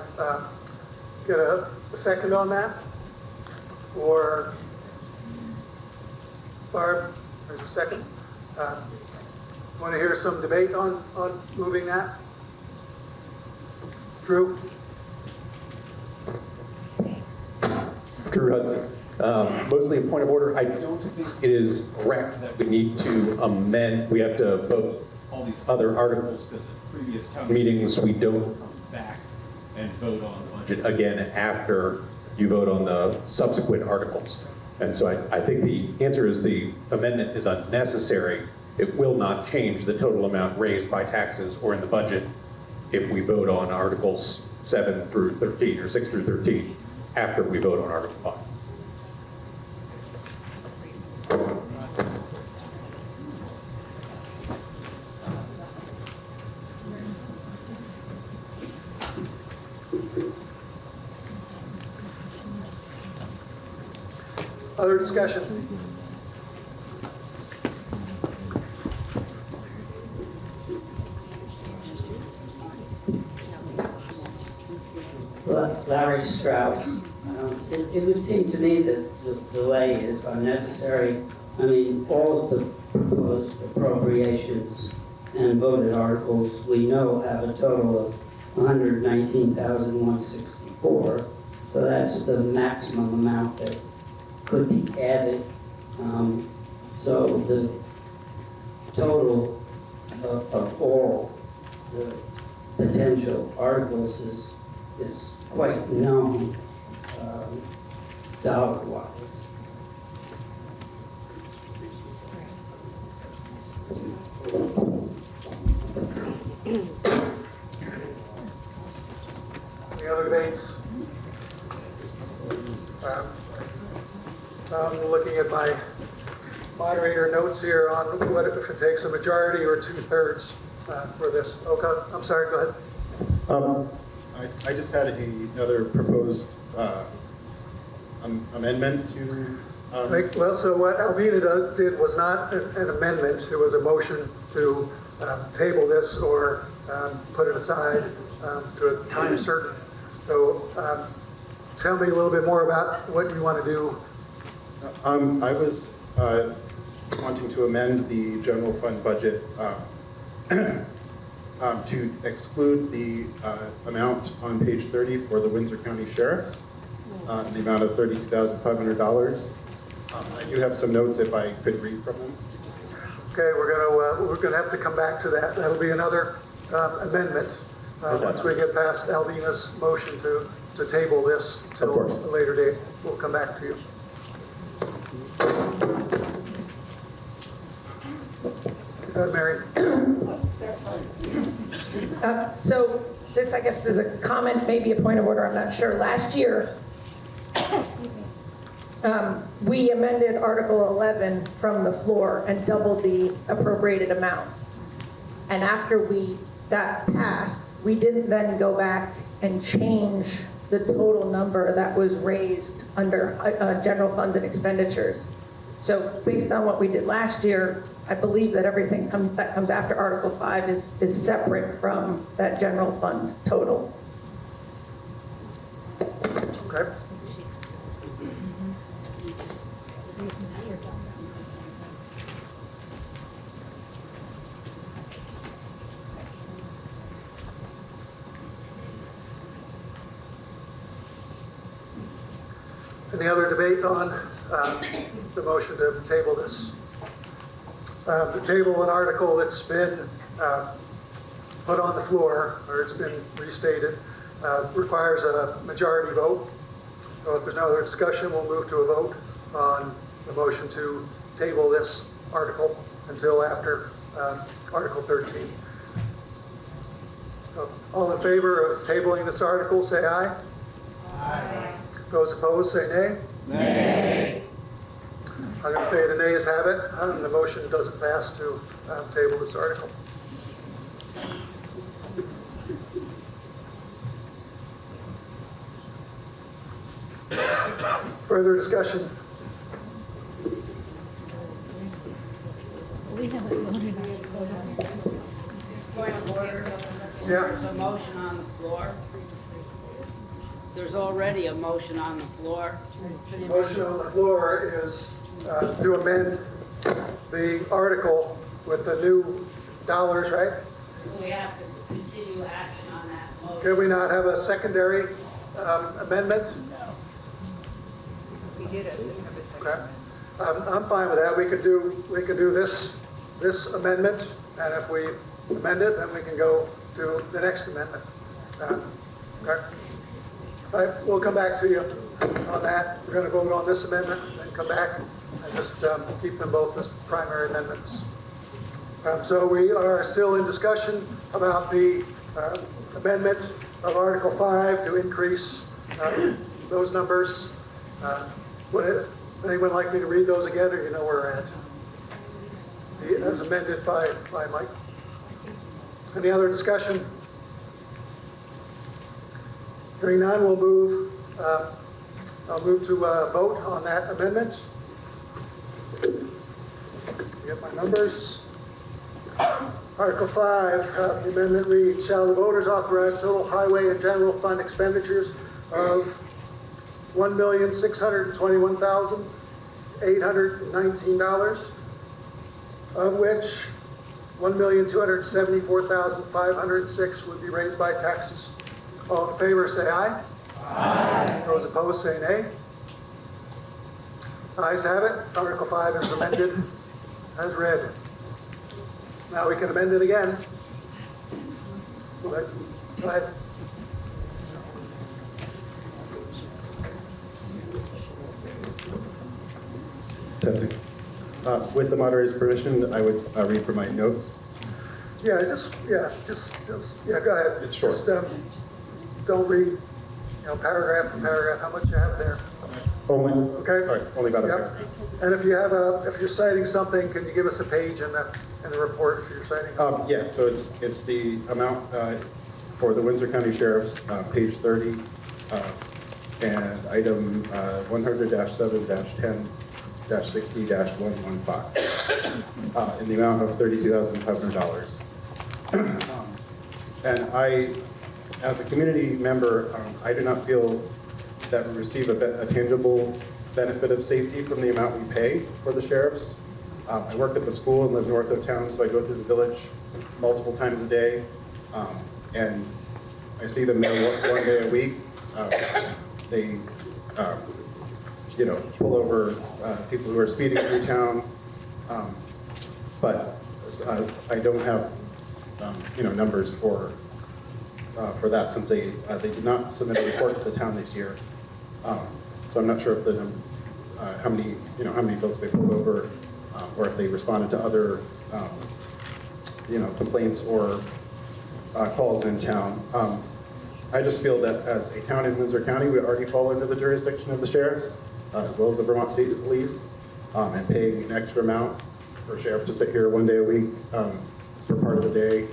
get a second on that? Or Barb, there's a second. Want to hear some debate on moving that? Drew? Drew Hudson. Mostly a point of order. I don't think it is correct that we need to amend, we have to vote all these other articles because at previous town meetings, we don't come back and vote on the budget again after you vote on the subsequent articles. And so I think the answer is the amendment is unnecessary. It will not change the total amount raised by taxes or in the budget if we vote on Articles 7 through 13 or 6 through 13 after we vote on Article 5. Other discussion? Larry Strauss. It would seem to me that the delay is unnecessary. I mean, all of the proposed appropriations and voted articles we know have a total of $119,164. So that's the maximum amount that could be added. So the total of all the potential articles is quite known dollar-wise. Any other debates? Looking at my moderator notes here on what if it takes a majority or 2/3 for this. Okay, I'm sorry, go ahead. I just had another proposed amendment to. Well, so what Alvina did was not an amendment, it was a motion to table this or put it aside to a time certain. So tell me a little bit more about what you want to do. I was wanting to amend the general fund budget to exclude the amount on page 30 for the Windsor County Sheriffs, the amount of $32,500. I do have some notes if I could read from them. Okay, we're gonna have to come back to that. That'll be another amendment once we get past Alvina's motion to table this till a later date. We'll come back to you. Go ahead, Mary. So this, I guess, is a comment, maybe a point of order, I'm not sure. Last year, we amended Article 11 from the floor and doubled the appropriated amounts. And after that passed, we didn't then go back and change the total number that was raised under general funds and expenditures. So based on what we did last year, I believe that everything that comes after Article 5 is separate from that general fund total. Okay. Any other debate on the motion to table this? The table an article that's been put on the floor, or it's been restated, requires a majority vote. So if there's no other discussion, we'll move to a vote on the motion to table this article until after Article 13. So all in favor of tabling this article, say aye. Aye. Those opposed, say nay. Nay. I'm going to say the nays have it, and the motion doesn't pass to table this article. Further discussion? We haven't voted on it, so Point of order. Yeah. There's a motion on the floor. There's already a motion on the floor. The motion on the floor is to amend the article with the new dollars, right? We have to continue action on that motion. Could we not have a secondary amendment? We did have a second. Okay. I'm fine with that. We could do this amendment, and if we amend it, then we can go to the next amendment. Okay. All right, we'll come back to you on that. We're going to vote on this amendment, then come back and just keep them both as primary amendments. So we are still in discussion about the amendment of Article 5 to increase those numbers. Would anyone like me to read those again, or you know where we're at? As amended by Mike. Any other discussion? Hearing none, we'll move. I'll move to vote on that amendment. Get my numbers. Article 5, the amendment reads, shall the voters authorize total highway and general fund expenditures of $1,621,819, of which $1,274,506 would be raised by taxes. All in favor, say aye. Aye. Those opposed, say nay. Ayes have it. Article 5 is amended as read. Now we can amend it again. Go ahead. Testing. With the moderator's permission, I would read from my notes. Yeah, go ahead. It's short. Just don't read, paragraph for paragraph, how much you have there. Only, Okay. sorry, only about a Yep. paragraph. And if you have if you're citing something, can you give us a page in the report if you're citing? Yes, so it's the amount for the Windsor County Sheriff's, page 30, and item 100-7-10-60-115, in the amount of $32,500. And I, as a community member, I do not feel that we receive a tangible benefit of safety from the amount we pay for the sheriffs. I work at the school and live north of town, so I go through the village multiple times a day, and I see them there one day a week. They, pull over people who are speeding through town, but I don't have, numbers for that, since they did not submit a report to the town this year. So I'm not sure if how many folks they pulled over, or if they responded to other, complaints or calls in town. I just feel that as a town in Windsor County, we already fall under the jurisdiction of the sheriffs, as well as the Vermont State Police, and paying an extra amount for a sheriff to sit here one day a week for part of the day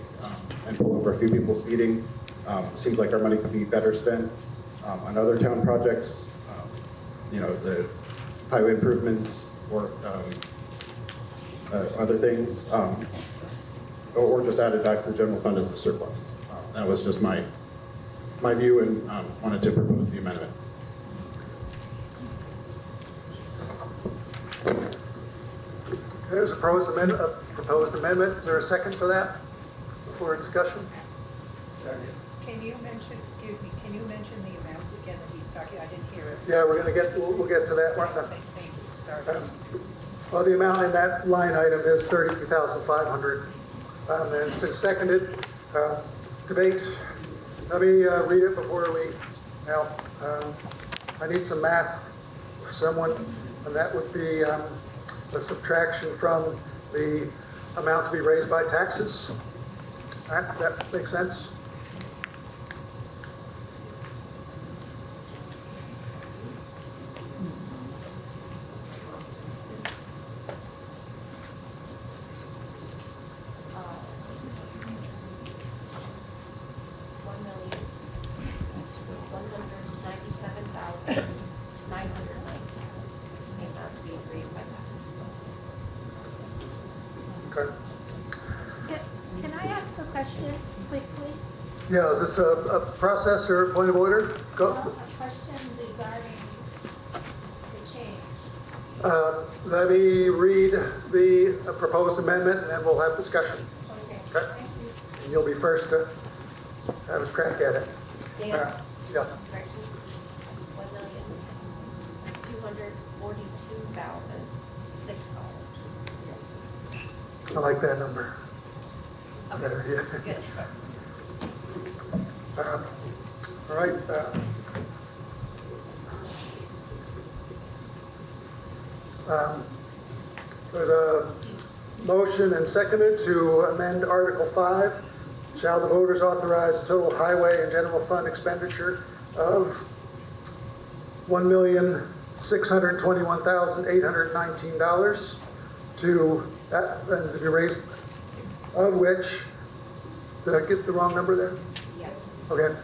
and pull over a few people speeding. Seems like our money could be better spent on other town projects, the highway improvements or other things, or just added back to the general fund as a surplus. That was just my view, and wanted to propose the amendment. There's a proposed amendment. Is there a second for that before discussion? Can you mention the amount again that he's talking? I didn't hear it. Yeah, we'll get to that, Martha. Well, the amount in that line item is $32,500, and it's been seconded. Debate. Let me read it before we. Now, I need some math for someone, and that would be a subtraction from the amount to be raised by taxes. That makes sense. Okay. Can I ask a question quickly? Yeah, is this a process or a point of order? Go. A question regarding the change. Let me read the proposed amendment, and then we'll have discussion. Okay. Okay? And you'll be first to have a crack at it. Dan? Yeah. Correction, $1,242,006. I like that number. Okay. Better, yeah. Good. All right. There's a motion and seconded to amend Article 5. Shall the voters authorize a total highway and general fund expenditure of $1,621,819 to be raised, of which, did I get the wrong number there? Yeah. Okay.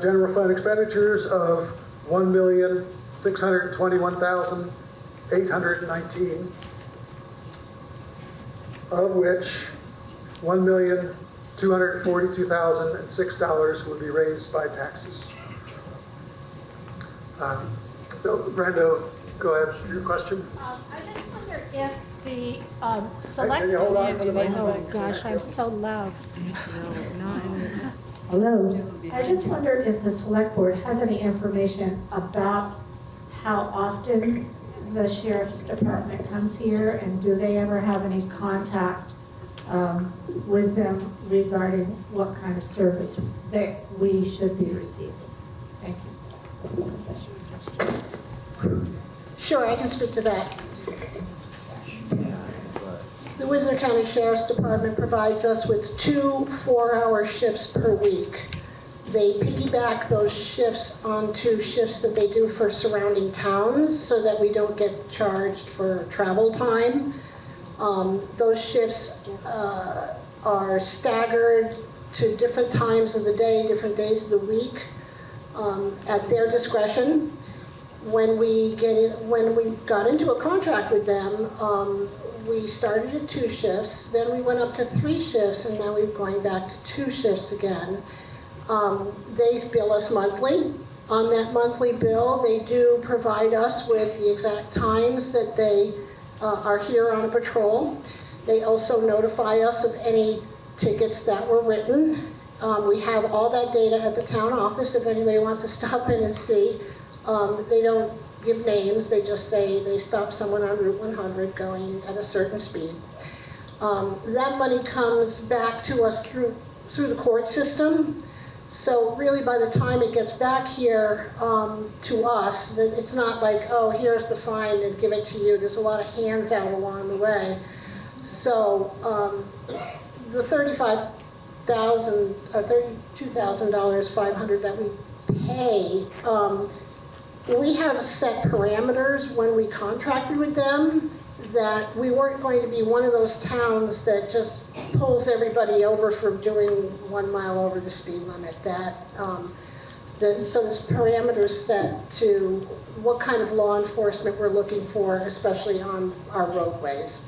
General fund expenditures of $1,621,819, of which $1,242,006 would be raised by taxes. So, Brenda, go ahead. Your question. I just wonder if the select. Can you hold on for the mic? Oh, gosh, I'm so loud. Hello. I just wonder if the select board has any information about how often the sheriff's department comes here, and do they ever have any contact with them regarding what kind of service that we should be receiving? Thank you. Sure, I can speak to that. The Windsor County Sheriff's Department provides us with 2 4-hour shifts per week. they piggyback those shifts onto shifts that they do for surrounding towns so that we don't get charged for travel time. Those shifts are staggered to different times of the day, different days of the week, at their discretion. When we got into a contract with them, we started at 2 shifts, then we went up to 3 shifts, and now we're going back to 2 shifts again. They bill us monthly. On that monthly bill, they do provide us with the exact times that they are here on patrol. They also notify us of any tickets that were written. We have all that data at the town office if anybody wants to stop in and see. They don't give names, they just say they stopped someone on Route 100 going at a certain speed. That money comes back to us through the court system. So really by the time it gets back here to us, it's not like, oh, here's the fine and give it to you. There's a lot of hands out along the way. So the $32,500 that we pay, we have set parameters when we contracted with them that we weren't going to be one of those towns that just pulls everybody over for doing 1 mile over the speed limit. So there's parameters set to what kind of law enforcement we're looking for, especially on our roadways.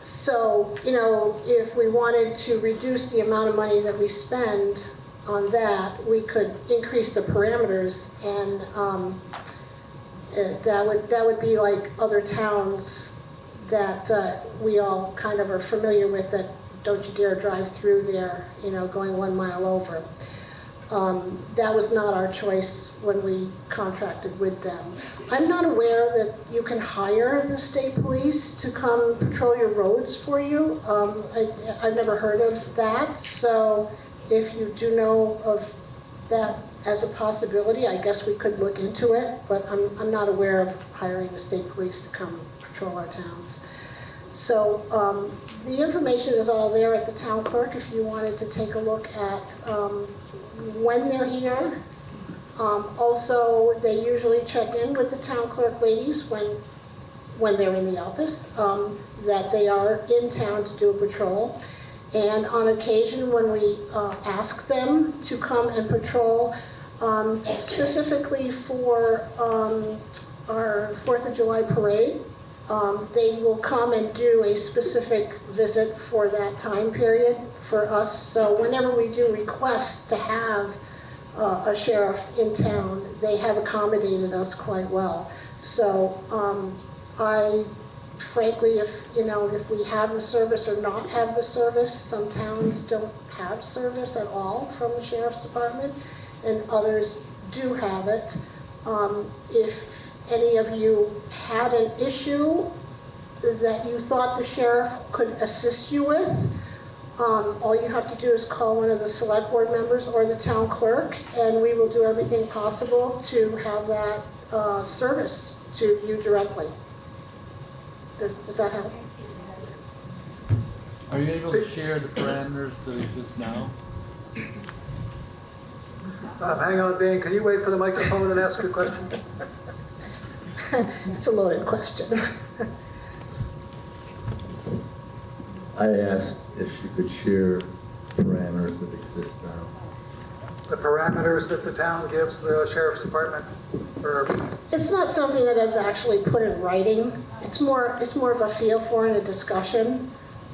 So, if we wanted to reduce the amount of money that we spend on that, we could increase the parameters, and that would be like other towns that we all kind of are familiar with, that don't you dare drive through there, going 1 mile over. That was not our choice when we contracted with them. I'm not aware that you can hire the state police to come patrol your roads for you. I've never heard of that, so if you do know of that as a possibility, I guess we could look into it, but I'm not aware of hiring the state police to come patrol our towns. So the information is all there at the town clerk if you wanted to take a look at when they're here. Also, they usually check in with the town clerk ladies when they're in the office, that they are in town to do a patrol. And on occasion, when we ask them to come and patrol, specifically for our 4th of July parade, they will come and do a specific visit for that time period for us. So whenever we do requests to have a sheriff in town, they have accommodated us quite well. So frankly, if we have the service or not have the service, some towns don't have service at all from the sheriff's department, and others do have it. If any of you had an issue that you thought the sheriff could assist you with, all you have to do is call one of the select board members or the town clerk, and we will do everything possible to have that service to you directly. Does that help? Are you able to share the parameters that exist now? Hang on, Dane, can you wait for the microphone and ask your question? It's a loaded question. I asked if she could share parameters that exist now. The parameters that the town gives the sheriff's department? It's not something that is actually put in writing. It's more of a feel for and a discussion.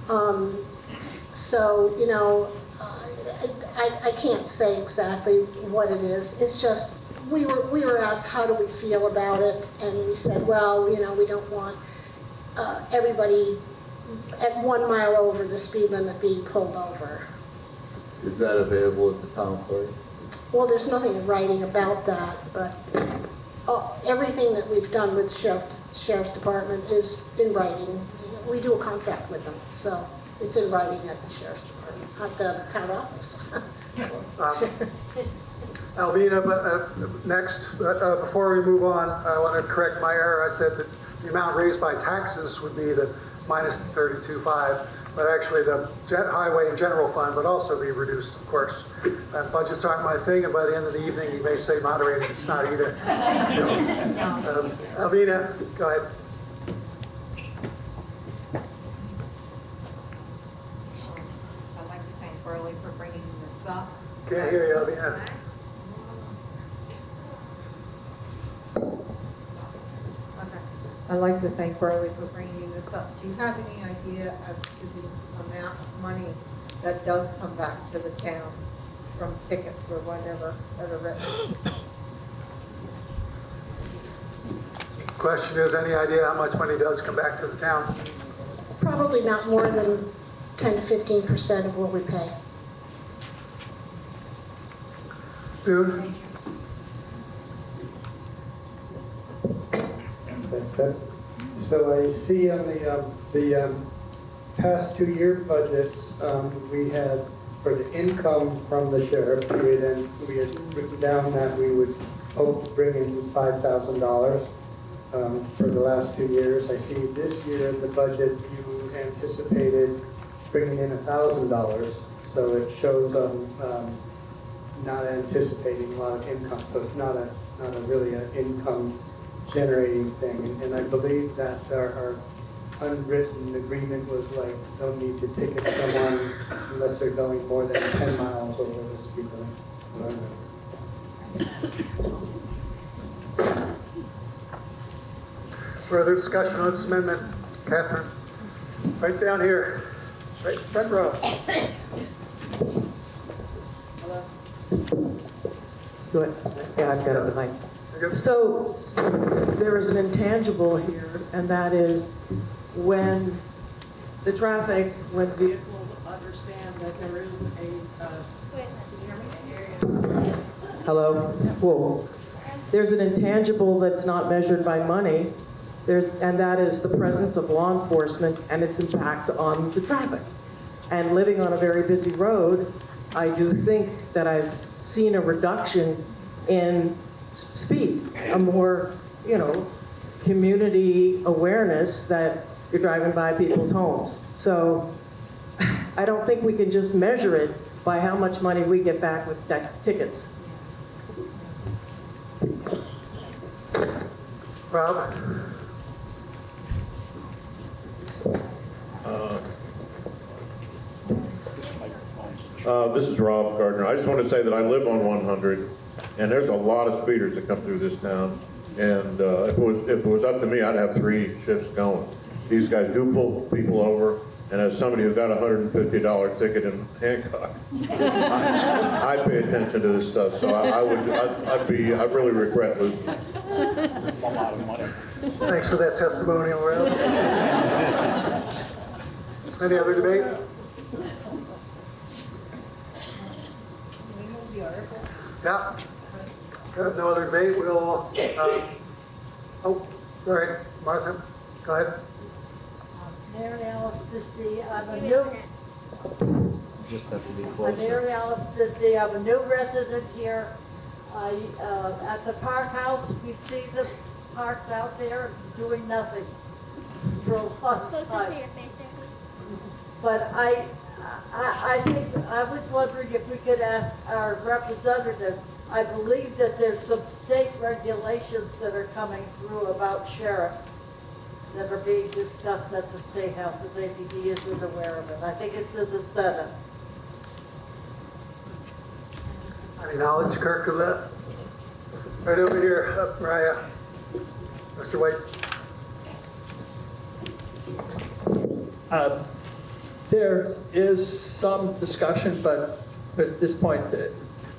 I can't say exactly what it is. It's just we were asked how do we feel about it, and we said, well, we don't want everybody at 1 mile over the speed limit being pulled over. Is that available at the town clerk? Well, there's nothing in writing about that, but everything that we've done with Sheriff's Department is in writing. We do a contract with them, so it's in writing at the Sheriff's Department, at the town office. Alvina, next, before we move on, I want to correct my error. I said that the amount raised by taxes would be the minus the 32.5. but actually the highway and general fund would also be reduced, of course. Budgets aren't my thing, and by the end of the evening, you may say moderating, it's not either. Alvina, go ahead. So I'd like to thank Burley for bringing this up. Can't hear you, Alvina. I'd like to thank Burley for bringing this up. Do you have any idea as to the amount of money that does come back to the town from tickets or whatever that are written? Question is, any idea how much money does come back to the town? Probably not more than 10 to 15% of what we pay. Dude? So I see on the past 2-year budgets, we had, for the income from the sheriff, we had written down that we would hope to bring in $5,000 for the last 2 years. I see this year, the budget, you anticipated bringing in $1,000. So it shows not anticipating a lot of income. So it's not a really an income generating thing, and I believe that our unwritten agreement was like, don't need to ticket someone unless they're going more than 10 miles over the speed limit. Further discussion on this amendment? Catherine? Right down here, right front row. Go ahead. Yeah, I've got it behind. So there is an intangible here, and that is when the traffic, when vehicles understand that there is hello? Whoa. There's an intangible that's not measured by money, and that is the presence of law enforcement and its impact on the traffic. And living on a very busy road, I do think that I've seen a reduction in speed, a more, community awareness that you're driving by people's homes. So I don't think we can just measure it by how much money we get back with tickets. Rob? This is Rob Gardner. I just want to say that I live on 100, and there's a lot of speeders that come through this town. And if it was up to me, I'd have 3 shifts going. These guys do pull people over, and as somebody who got a $150 ticket in Hancock, I pay attention to this stuff. So I really regret losing. It's a lot of money. Thanks for that testimonial, Rob. Any other debate? Yeah. Good, no other debate. We'll, oh, sorry, Martha, go ahead. Mary Alice Bisbee, I'm a new... Just have to be I'm closer. Mary Alice Bisbee, I'm a new resident here. At the park house, we see them parked out there doing nothing for a long time. But I think, I was wondering if we could ask our representative, I believe that there's some state regulations that are coming through about sheriffs that are being discussed at the State House, and maybe he isn't aware of it. I think it's in the Senate. Any knowledge, Kirk, of that? Right over here, Mariah. Mr. White. There is some discussion, but at this point,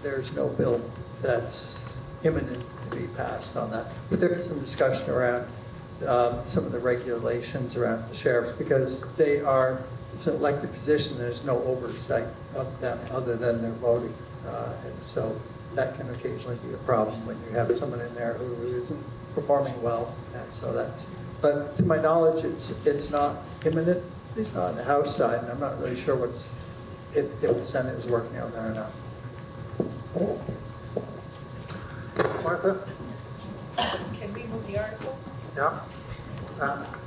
there's no bill that's imminent to be passed on that. But there is some discussion around some of the regulations around the sheriffs, because it's an elected position, there's no oversight of them other than their voting. And so that can occasionally be a problem when you have someone in there who isn't performing well. And so but to my knowledge, it's not imminent. At least not on the House side, and I'm not really sure if the Senate is working on that or not. Martha? Can we move the article? Yeah.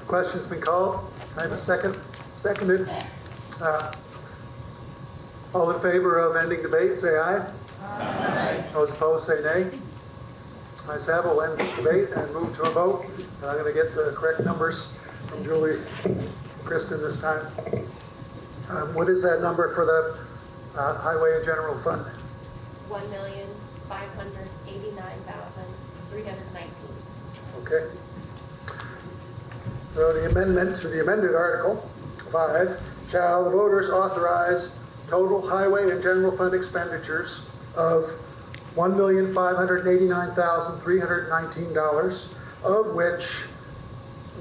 Question's been called. I have a second. Seconded. All in favor of ending debate, say aye. Aye. Those opposed, say nay. Ayes have it. We'll end the debate and move to a vote. And I'm going to get the correct numbers from Julie Kristen this time. What is that number for the Highway and General Fund? $1,589,319. Okay. So the amendment to the amended Article 5, shall the voters authorize total highway and general fund expenditures of $1,589,319, of which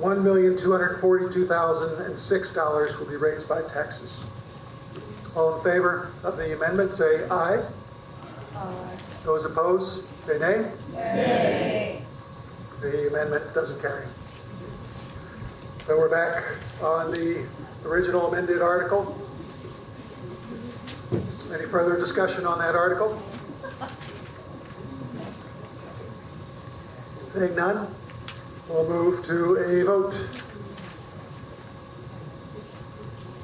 $1,242,006 will be raised by taxes. All in favor of the amendment, say aye. Aye. Those opposed, say nay. Nay. The amendment doesn't carry. So we're back on the original amended article. Any further discussion on that article? Seeing none, we'll move to a vote.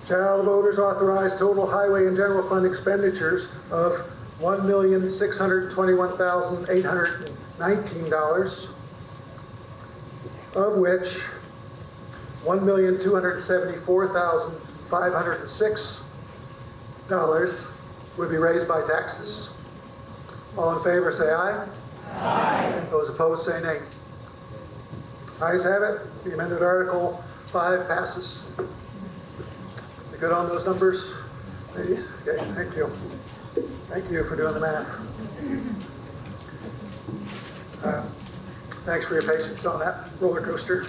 Shall the voters authorize total highway and general fund expenditures of $1,621,819, of which $1,274,506 would be raised by taxes? All in favor, say aye. Aye. Those opposed, say nay. Ayes have it. The amended Article 5 passes. You good on those numbers, ladies? Okay, thank you. Thank you for doing the math. Thanks for your patience on that roller coaster.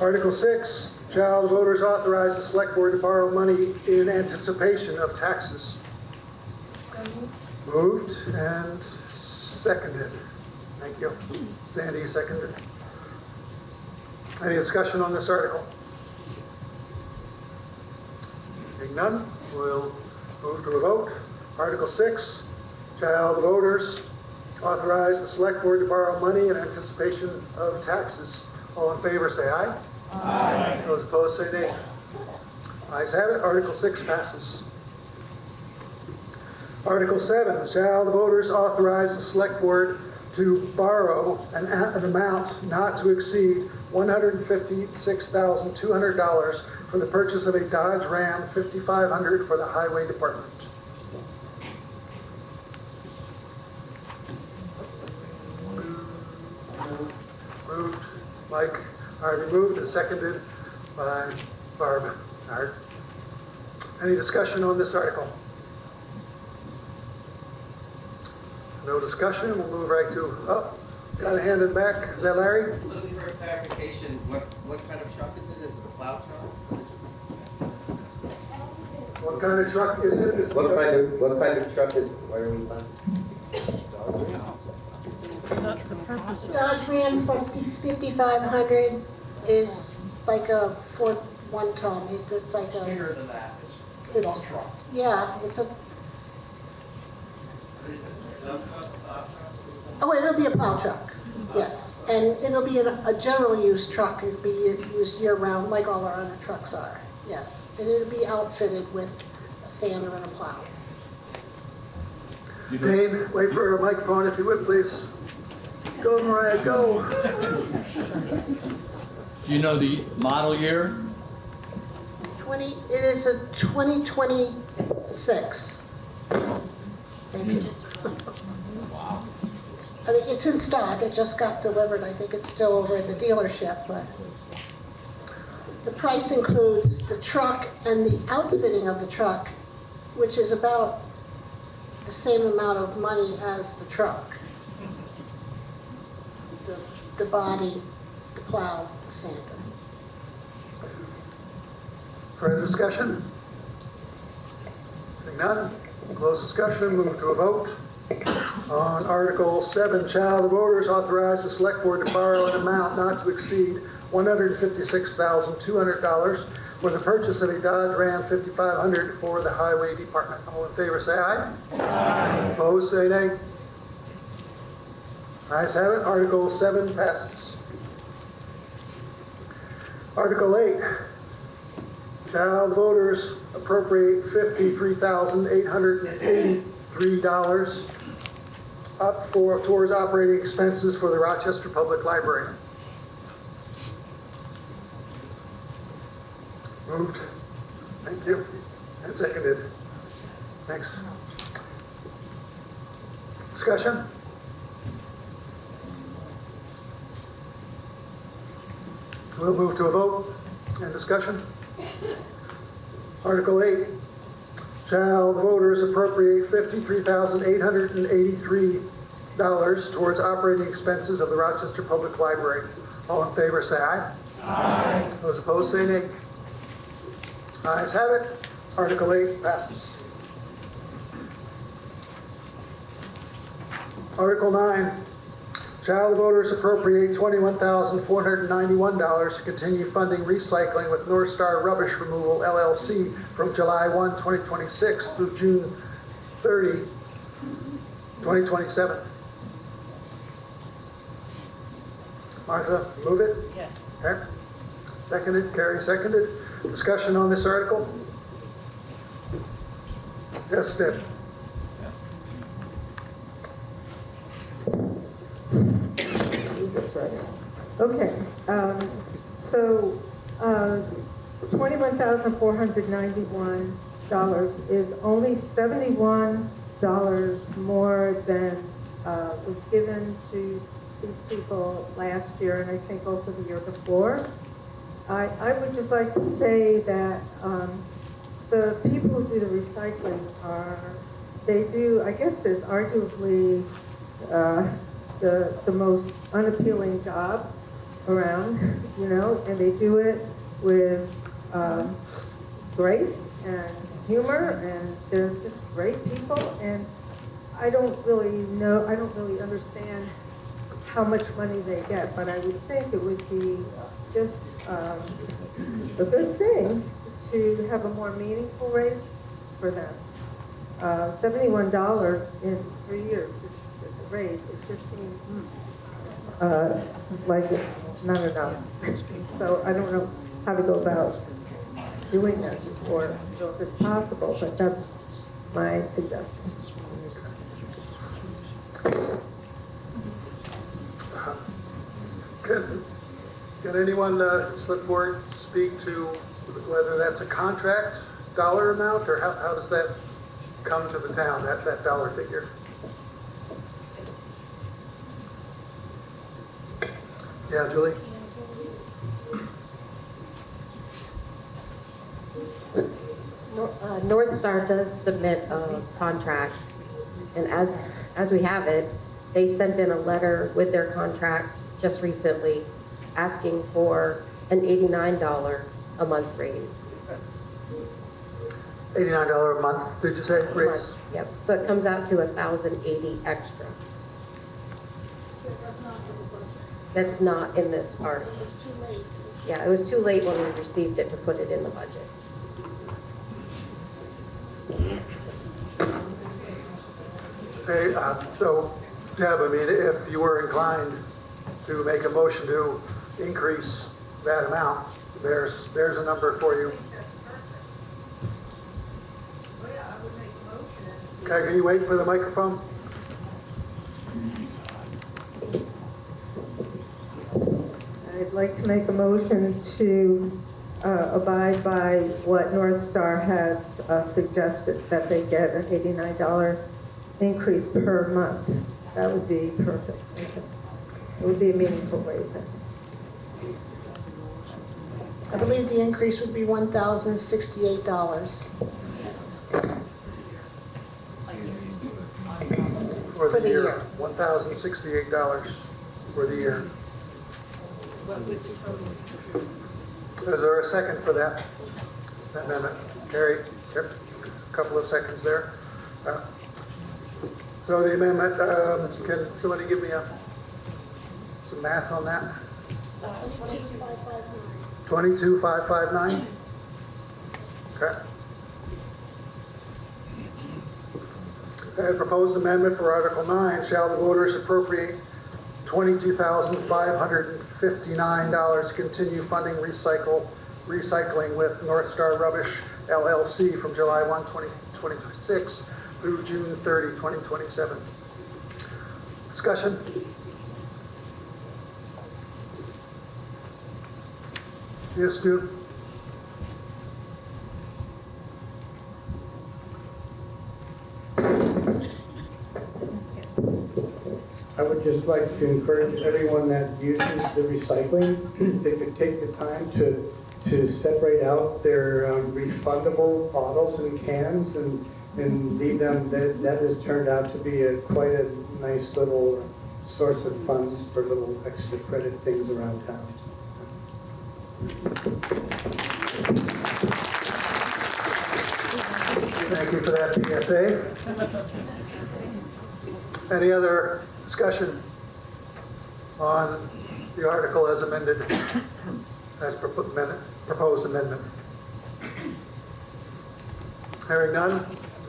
Article 6, shall the voters authorize the Select Board to borrow money in anticipation of taxes? Moved and seconded. Thank you. Sandy seconded. Any discussion on this article? Being none, we'll move to a vote. Article 6, shall the voters authorize the Select Board to borrow money in anticipation of taxes? All in favor, say aye. Aye. Those opposed, say nay. Ayes have it. Article 6 passes. Article 7, shall the voters authorize the Select Board to borrow an amount not to exceed $156,200 for the purchase of a Dodge Ram 5500 for the Highway Department? Moved, Mike. Already moved and seconded by Barb. Any discussion on this article? No discussion. We'll move right to, got to hand it back. Is that Larry? Looking for clarification, what kind of truck is it? Is it a plow truck? What kind of truck is it? What kind of truck is it? Why are we buying? Dodge Ram 5500 is like a Ford one-ton. It's like a... Bigger than that. It's a It's- dump truck. Yeah, it's a... Dump truck, plow truck? Oh, it'll be a plow truck, yes. And it'll be a general use truck. It'll be used year-round like all our other trucks are, yes. And it'll be outfitted with a sander and a plow. Dane, wait for a microphone if you would, please. Go, Mariah, go. Do you know the model year? It is a 2026. Thank you. Wow. I mean, it's in stock. It just got delivered. I think it's still over at the dealership, but the price includes the truck and the outfitting of the truck, which is about the same amount of money as the truck. The body, the plow, the sander. Further discussion? Seeing none, close discussion, move to a vote. On Article 7, shall the voters authorize the Select Board to borrow an amount not to exceed $156,200 for the purchase of a Dodge Ram 5500 for the Highway Department? All in favor, say aye. Aye. Opposed, say nay. Ayes have it. Article 7 passes. Article 8. Shall the voters appropriate $53,883 towards operating expenses for the Rochester Public Library? Moved. Thank you. And seconded. Thanks. Discussion? We'll move to a vote and discussion. Article 8. Shall the voters appropriate $53,883 towards operating expenses of the Rochester Public Library? All in favor say aye. Aye. Those opposed say nay. Ayes have it. Article 8 passes. Article 9. Shall the voters appropriate $21,491 to continue funding recycling with North Star Rubbish Removal, LLC from July 1, 2026 through June 30, 2027? Martha, move it? Yes. Okay. Seconded. Carrie, seconded. Discussion on this article? Yes, Steve. Okay, so $21,491 is only $71 more than was given to these people last year, and I think also the year before. I would just like to say that the people who do the recycling I guess is arguably the most unappealing job around, and they do it with grace and humor, and they're just great people, and I don't really understand how much money they get, but I would think it would be just a good thing to have a more meaningful raise for them. $71 in 3 years raise, it just seems like it's not enough. So I don't know how to go about doing this, or if it's possible, but that's my suggestion. Can anyone, Selectboard, speak to whether that's a contract dollar amount, or how does that come to the town, that dollar figure? Yeah, Julie? North Star does submit a contract, and as we have it, they sent in a letter with their contract just recently asking for an $89 a month raise. $89 a month, did you say, raise? Yep, so it comes out to $1,080 extra. That's not in this article. It was too late. Yeah, it was too late when we received it to put it in the budget. Okay, so Deb, I mean, if you were inclined to make a motion to increase that amount, there's a number for you. Okay, can you wait for the microphone? I'd like to make a motion to abide by what North Star has suggested, that they get an $89 increase per month. That would be perfect. It would be a meaningful raise. I believe the increase would be $1,068. For the the year. year. $1,068 for the year. Is there a second for that amendment? Carrie, yep, a couple of seconds there. So the amendment, can somebody give me some math on that? 22,559. Okay. Proposed amendment for Article 9, shall the voters appropriate $22,559 to continue funding recycle recycling with North Star Rubbish LLC from July 1, 2026 through June 30, 2027. Discussion? Yes, Stu? I would just like to encourage everyone that uses the recycling, they could take the time to separate out their refundable bottles and cans and leave them. That has turned out to be quite a nice little source of funds for little extra credit things around town. Thank you for that PSA. Any other discussion on the article as amended, as proposed amendment? Hearing none,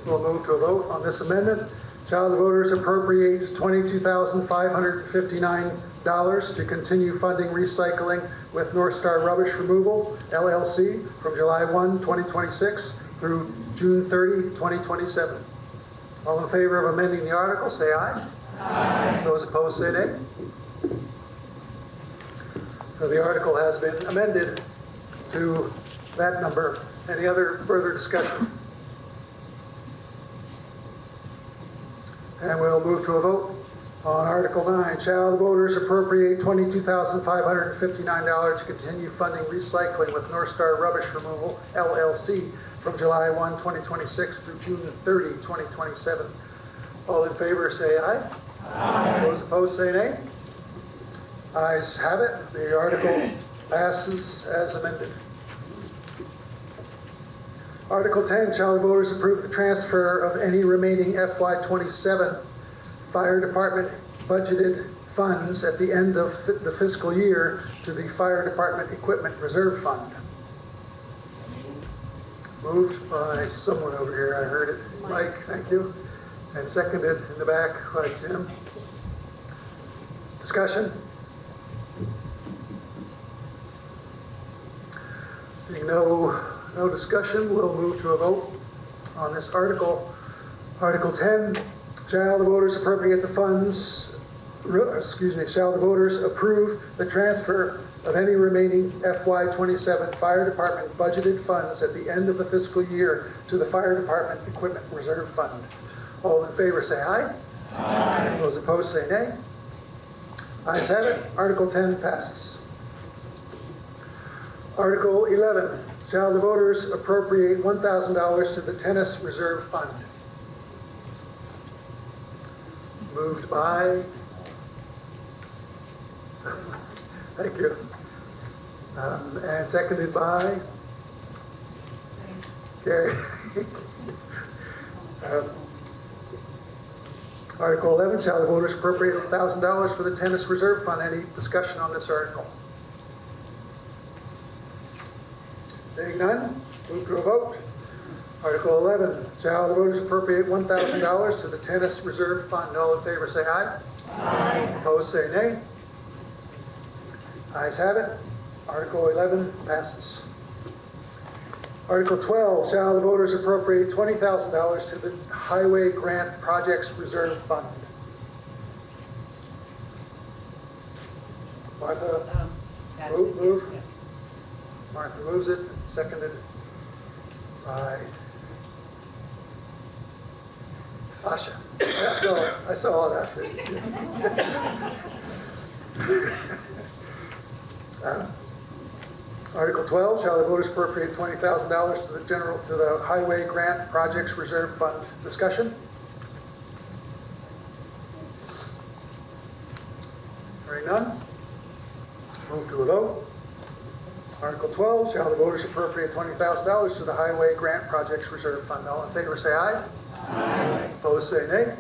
we'll move to a vote on this amendment. Shall the voters appropriate $22,559 to continue funding recycling with North Star Rubbish Removal, LLC, from July 1, 2026 through June 30, 2027. All in favor of amending the article, say aye. Aye. Those opposed, say nay. So the article has been amended to that number. Any other further discussion? And we'll move to a vote on Article 9. Shall the voters appropriate $22,559 to continue funding recycling with North Star Rubbish Removal, LLC, from July 1, 2026 through June 30, 2027? All in favor say aye. Aye. Those opposed say nay. Ayes have it. The article passes as amended. Article 10, shall the voters approve the transfer of any remaining FY27 Fire Department budgeted funds at the end of the fiscal year to the Fire Department Equipment Reserve Fund? Moved by someone over here, I heard it. Mike, thank you. And seconded in the back by Tim. Discussion? Being no discussion, we'll move to a vote on this article. Article 10, shall the voters appropriate the funds, shall the voters approve the transfer of any remaining FY27 Fire Department budgeted funds at the end of the fiscal year to the Fire Department Equipment Reserve Fund? All in favor say aye. Aye. Those opposed say nay. Ayes have it. Article 10 passes. Article 11, shall the voters appropriate $1,000 to the Tennis Reserve Fund? Moved by, thank you, and seconded by Gary. Article 11, shall the voters appropriate $1,000 for the Tennis Reserve Fund? Any discussion on this article? Seeing none, move to a vote. Article 11, shall the voters appropriate $1,000 to the Tennis Reserve Fund? All in favor say aye. Aye. Opposed say nay. Ayes have it. Article 11 passes. Article 12, shall the voters appropriate $20,000 to the Highway Grant Projects Reserve Fund? Martha, move. Martha moves it, seconded by Asha. I saw it, Asha. Article 12, shall the voters appropriate $20,000 to the Highway Grant Projects Reserve Fund? Discussion? Hearing none, move to a vote. Article 12, shall the voters appropriate $20,000 to the Highway Grant Projects Reserve Fund? All in favor say aye. Aye. Opposed say nay.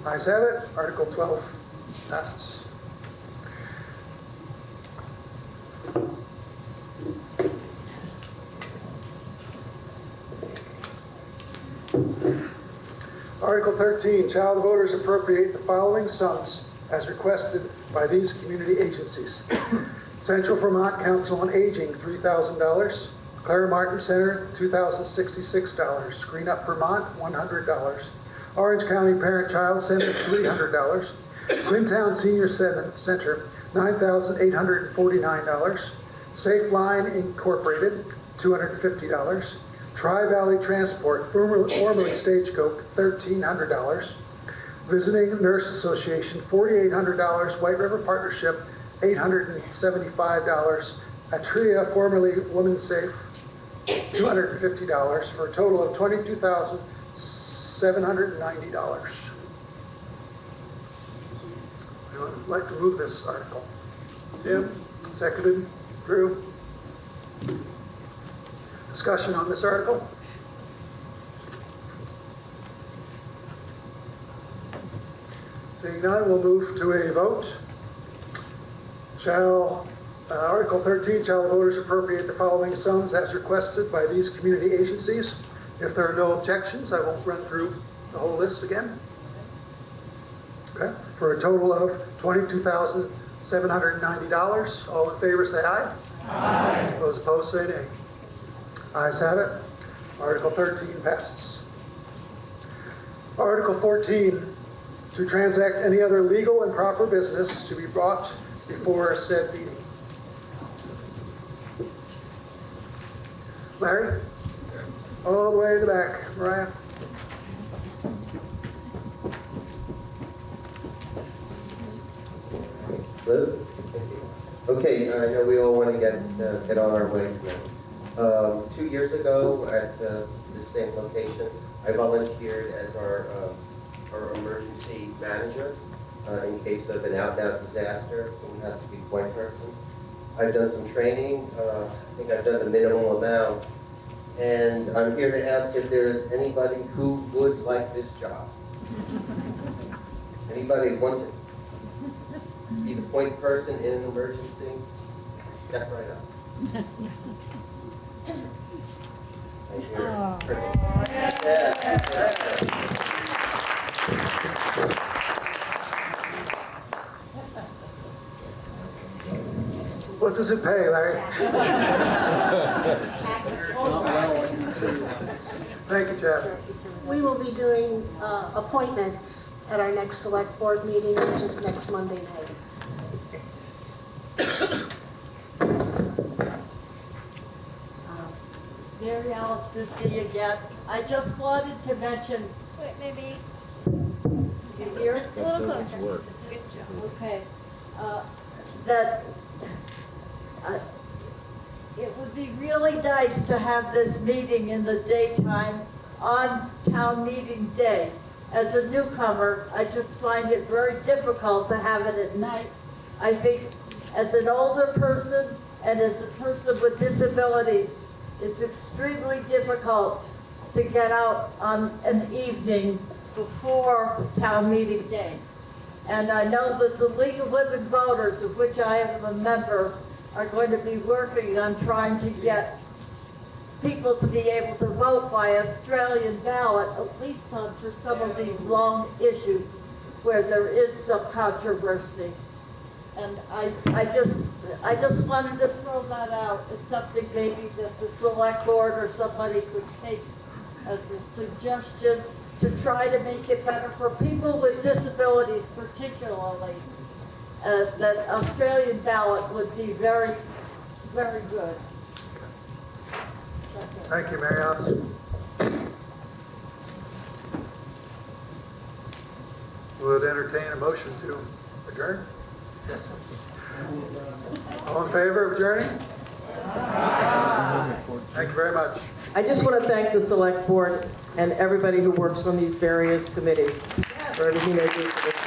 Ayes have it. Article 12 passes. Article 13, shall the voters appropriate the following sums as requested by these community agencies? Central Vermont Council on Aging, $3,000. Clara Martin Center, $2,066. Green Up Vermont, $100. Orange County Parent-Child Center, $300. Quintown Senior Center, $9,849. Safe Line Incorporated, $250. Tri-Valley Transport, formerly Stagecoach, $1,300. Visiting Nurse Association, $4,800. White River Partnership, $875. Atria, formerly Women's Safe, $250, for a total of $22,790. I would like to move this article. Jim, seconded. Drew. Discussion on this article? Seeing none, we'll move to a vote. Article 13, shall the voters appropriate the following sums as requested by these community agencies? If there are no objections, I won't run through the whole list again. Okay, for a total of $22,790. All in favor say aye. Aye. Those opposed say nay. Ayes have it. Article 13 passes. Article 14, to transact any other legal and proper business to be brought before said meeting. Larry? All the way to the back. Mariah? Liz? Okay, I know we all want to get on our way now. 2 years ago at this same location, I volunteered as our emergency manager in case of an out-and-out disaster. Someone has to be point person. I've done some training. I think I've done the minimal amount. And I'm here to ask if there is anybody who would like this job. Anybody want to be the point person in an emergency? Step right up. Thank you. What does it pay, Larry? Thank you, Jeff. We will be doing appointments at our next select board meeting, which is next Monday night. Mary Alice Bisbee again. I just wanted to mention. Wait, maybe. You hear? A little closer. Good job. Okay. That it would be really nice to have this meeting in the daytime on town meeting day. As a newcomer, I just find it very difficult to have it at night. I think as an older person and as a person with disabilities, it's extremely difficult to get out on an evening before town meeting day. And I know that the League of Women Voters, of which I am a member, are going to be working on trying to get people to be able to vote by Australian ballot, at least for some of these long issues where there is some controversy. And I just wanted to throw that out as something maybe that the select board or somebody could take as a suggestion to try to make it better for people with disabilities particularly. That Australian ballot would be very, very good. Thank you, Mary Alice. Would entertain a motion to adjourn? Yes. All in favor of adjourning? Thank you very much. I just want to thank the select board and everybody who works on these various committees for everything they do for this.